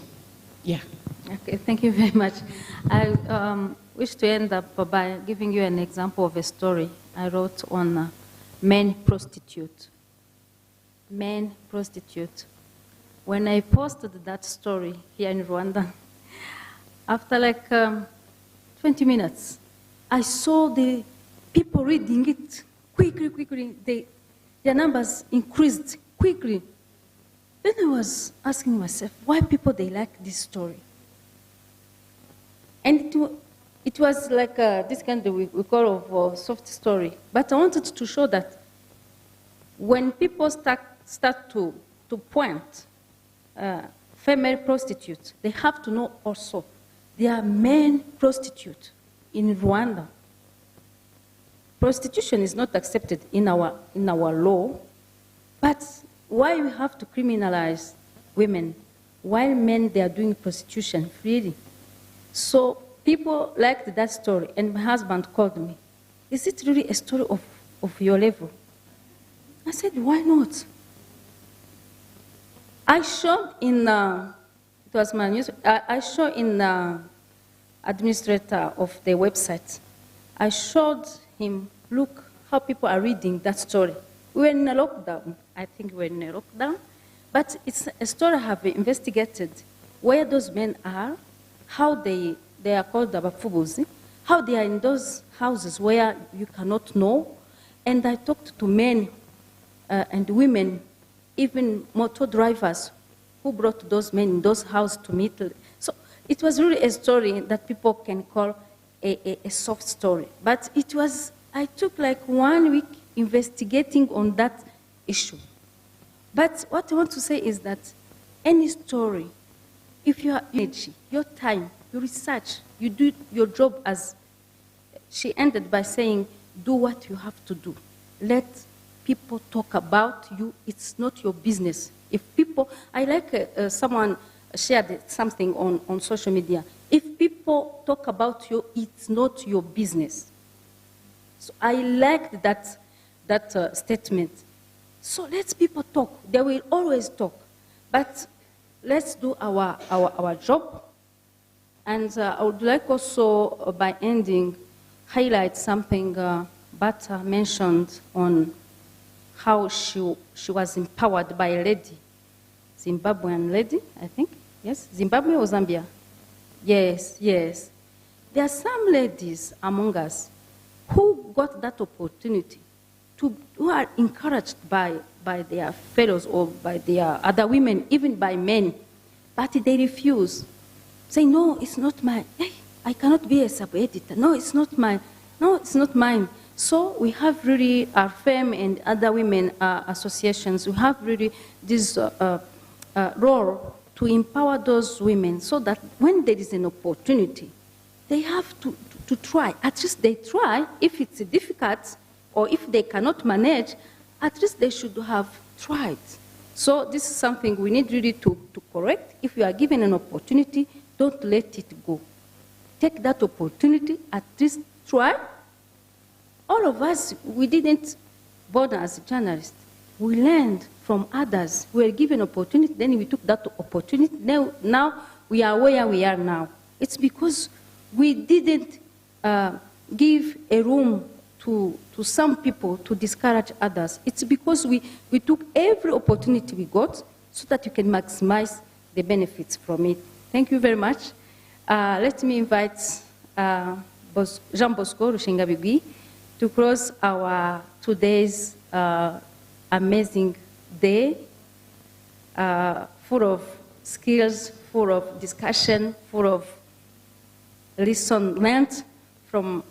Yeah. Okay, thank you very much. I wish to end up by giving you an example of a story I wrote on men prostitute. Men prostitute. When I posted that story here in Rwanda, after like 20 minutes, I saw the people reading it quickly. Their numbers increased quickly. Then I was asking myself, why people they like this story? And it was like this kind of we call of soft story. But I wanted to show that when people start to point female prostitutes, they have to know also there are men prostitutes in Rwanda. Prostitution is not accepted in our law, but why we have to criminalize women while men they are doing prostitution freely? So people liked that story, and my husband called me. Is it really a story of your level? I said, why not? I showed in, it was my news, I showed in administrator of the website. I showed him, look how people are reading that story. We were in a lockdown. I think we were in a lockdown. But it's a story I have investigated where those men are, how they are called abafubuzi, how they are in those houses where you cannot know. And I talked to men and women, even motor drivers, who brought those men in those houses to meet. So it was really a story that people can call a soft story. But it was, I took like 1 week investigating on that issue. But what I want to say is that any story, if you have energy, your time, your research, you do your job as she ended by saying, do what you have to do. Let people talk about you. It's not your business. If people, I like someone shared something on social media. If people talk about you, it's not your business. So I liked that statement. So let people talk. They will always talk. But let's do our job. And I would like also, by ending, highlight something Bata mentioned on how she was empowered by a lady, Zimbabwean lady, I think. Yes, Zimbabwe or Zambia? Yes, yes. There are some ladies among us who got that opportunity, who are encouraged by their fellows or by their other women, even by men, but they refuse. Say, no, it's not mine. Hey, I cannot be a sub-editor. No, it's not mine. No, it's not mine. So we have really our firm and other women associations, we have really this role to empower those women so that when there is an opportunity, they have to try. At least they try. If it's difficult or if they cannot manage, at least they should have tried. So this is something we need really to correct. If you are given an opportunity, don't let it go. Take that opportunity, at least try. All of us, we didn't born as journalists. We learned from others. We were given opportunity, then we took that opportunity. Now we are where we are now. It's because we didn't give a room to some people to discourage others. It's because we took every opportunity we got so that you can maximize the benefits from it. Thank you very much. Let me invite Jean Bosco Rushingabigwi to close our today's amazing day, full of skills, full of discussion, full of lesson learned from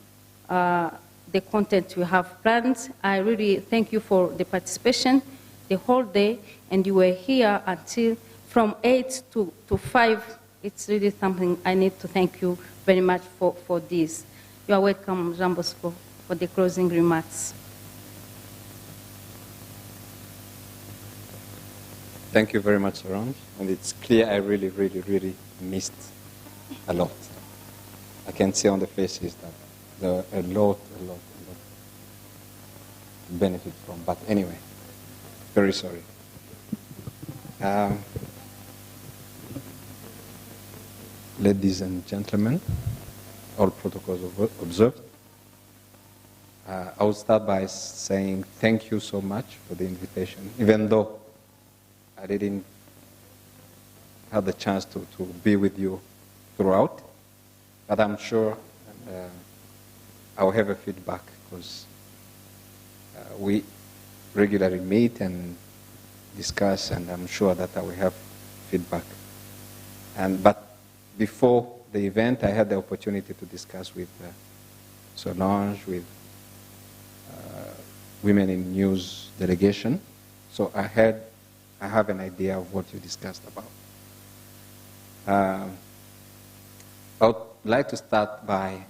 the content we have planned. I really thank you for the participation the whole day, and you were here until from 8 to 5. It's really something I need to thank you very much for this. You are welcome, Jean Bosco, for the closing remarks. Thank you very much, Solange. And it's clear I really, really, really missed a lot. I can see on the faces that there are a lot to benefit from. But anyway, very sorry. Ladies and gentlemen, all protocols observed. I will start by saying thank you so much for the invitation, even though I didn't have the chance to be with you throughout, but I'm sure I'll have a feedback because we regularly meet and discuss, and I'm sure that I will have feedback. But before the event, I had the opportunity to discuss with Solange, with Women in News delegation, so I have an idea of what you discussed about. I would like to start by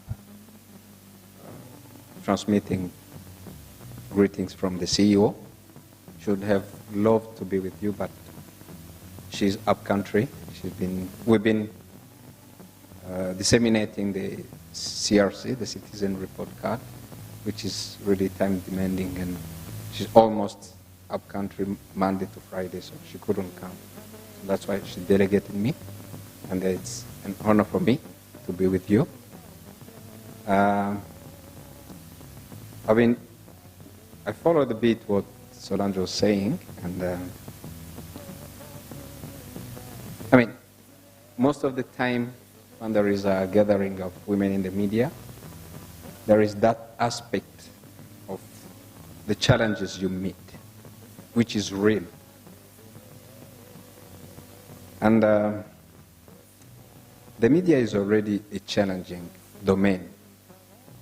transmitting greetings from the CEO. Should have loved to be with you, but she's up country. We've been disseminating the CRC, the Citizen Report Card, which is really time demanding, and she's almost up country Monday to Friday, so she couldn't come. So that's why she delegated me, and it's an honor for me to be with you. I followed a bit what Solange was saying, and most of the time when there is a gathering of women in the media, there is that aspect of the challenges you meet, which is real. And the media is already a challenging domain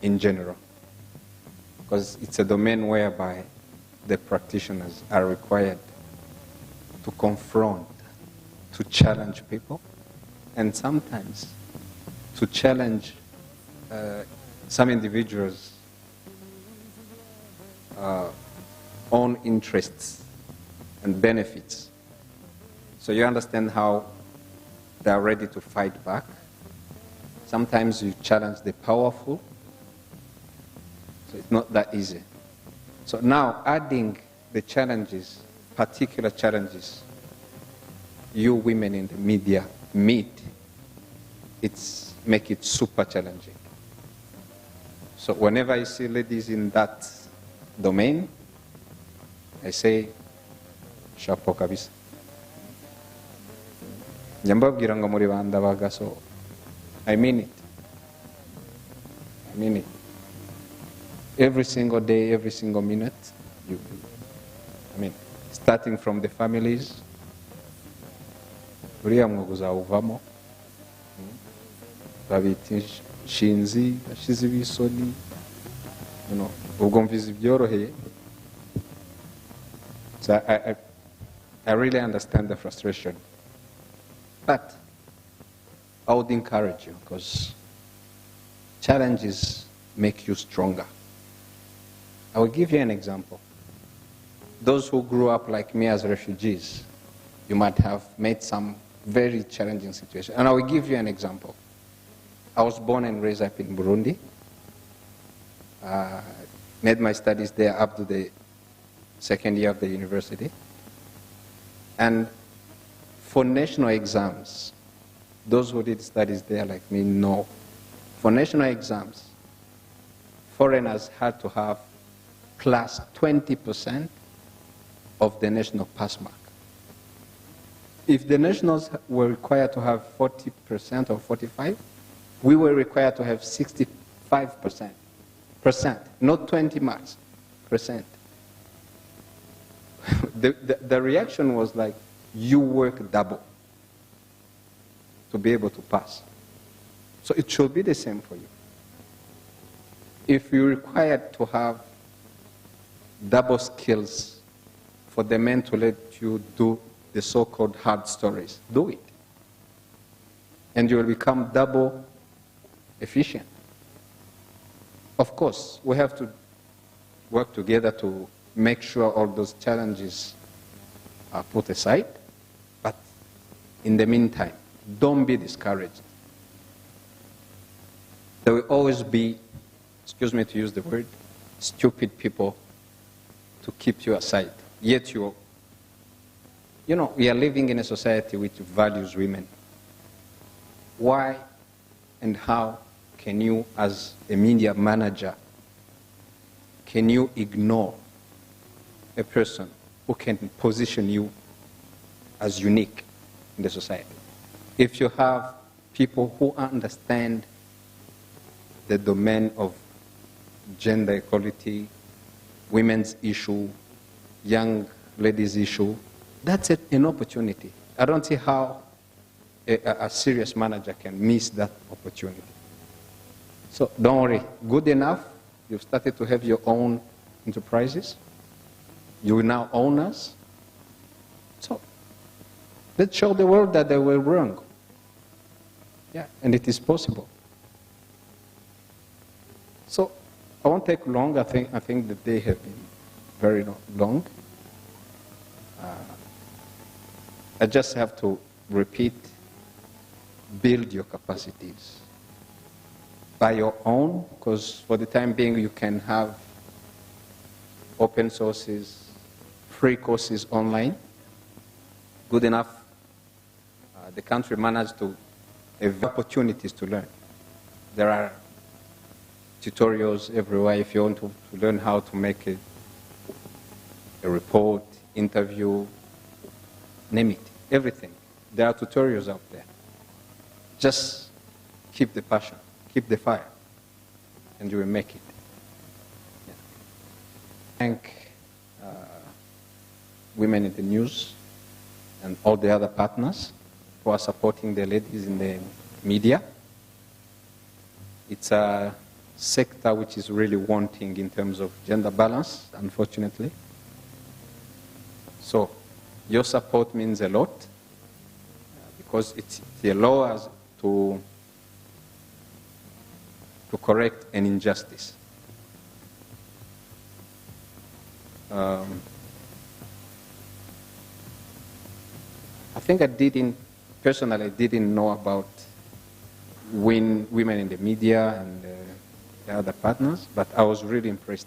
in general, because it's a domain whereby the practitioners are required to confront, to challenge people, and sometimes to challenge some individuals' own interests and benefits. So you understand how they are ready to fight back. Sometimes you challenge the powerful, so it's not that easy. So now adding the challenges, particular challenges you women in the media meet, make it super challenging. So whenever I see ladies in that domain, I say, chapeau kabisa. Njambabwira ngo muri banda bagaso. I mean it. I mean it. Every single day, every single minute, starting from the families, uriya mwuga uzawuvamo, babita inshinzi, bashize ibisoni, ubwo mvize ibyoroheye. So I really understand the frustration. But I would encourage you, because challenges make you stronger. I will give you an example. those who grew up like me as refugees, you might have met some very challenging situations. And I will give you an example. I was born and raised up in Burundi. Made my studies there up to the second year of the university. And for national exams, those who did studies there like me know, for national exams, foreigners had to have plus 20% of the national pass mark. If the nationals were required to have 40% or 45%, we were required to have 65%, not 20 marks, percent. The reaction was like, you work double to be able to pass. So it should be the same for you. If you're required to have double skills for the men to let you do the so-called hard stories, do it. And you will become double efficient. Of course, we have to work together to make sure all those challenges are put aside. But in the meantime, don't be discouraged. There will always be, excuse me to use the word, stupid people to keep you aside. Yet we are living in a society which values women. Why and how can you, as a media manager, can you ignore a person who can position you as unique in the society? If you have people who understand the domain of gender equality, women's issue, young ladies' issue, that's an opportunity. I don't see how a serious manager can miss that opportunity. So don't worry, good enough, you've started to have your own enterprises, you will now own us. So let's show the world that they were wrong. Yeah, and it is possible. So I won't take long. I think the day has been very long. I just have to repeat, build your capacities by your own, because for the time being you can have open sources, free courses online. Good enough. The country managed to have opportunities to learn. There are tutorials everywhere if you want to learn how to make a report, interview, name it, everything. There are tutorials out there. Just keep the passion, keep the fire, and you will make it. Yeah. Thank Women in the News and all the other partners who are supporting the ladies in the media. It's a sector which is really wanting in terms of gender balance, unfortunately. So your support means a lot because it allows us to correct an injustice. I think personally didn't know about women in the media and the other partners, but I was really impressed.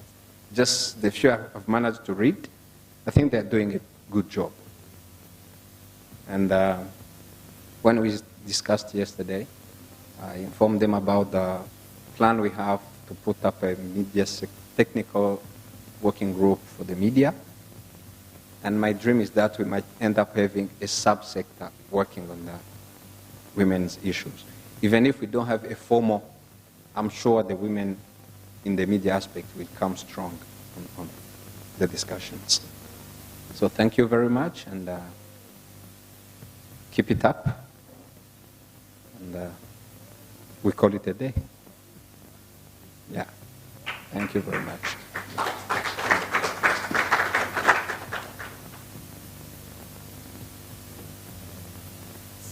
Just the few I've managed to read, I think they're doing a good job. And when we discussed yesterday, I informed them about the plan we have to put up a media technical working group for the media. And my dream is that we might end up having a subsector working on the women's issues. Even if we don't have a formal, I'm sure the women in the media aspect will come strong on the discussions. So thank you very much, and keep it up. And we call it a day. Yeah. Thank you very much.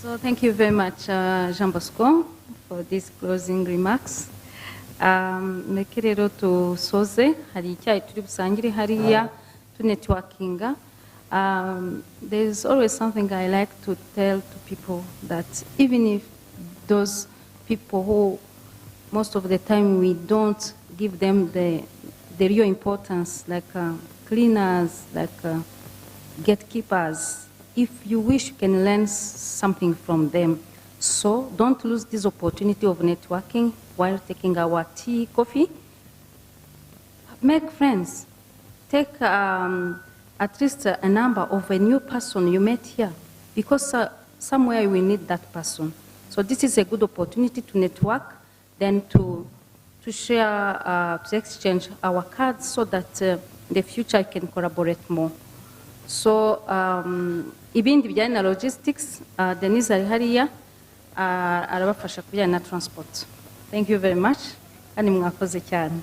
So thank you very much, Jean Bosco, for these closing remarks. Mureke rero tusoze, hari icyayi turi busangire hariya to networking, there's always something I like to tell to people, that even if those people who most of the time we don't give them the real importance, like cleaners, like gatekeepers, if you wish, you can learn something from them. So don't lose this opportunity of networking while taking our tea, coffee. Make friends. Take at least a number of a new person you met here, because somewhere we need that person. So this is a good opportunity to network, then to share, to exchange our cards, so that in the future I can collaborate more. So ibindi bijyanye na logistics, Denise ari hariya arabafasha kubijyanye na transport. Thank you very much, kandi mwakoze cyane.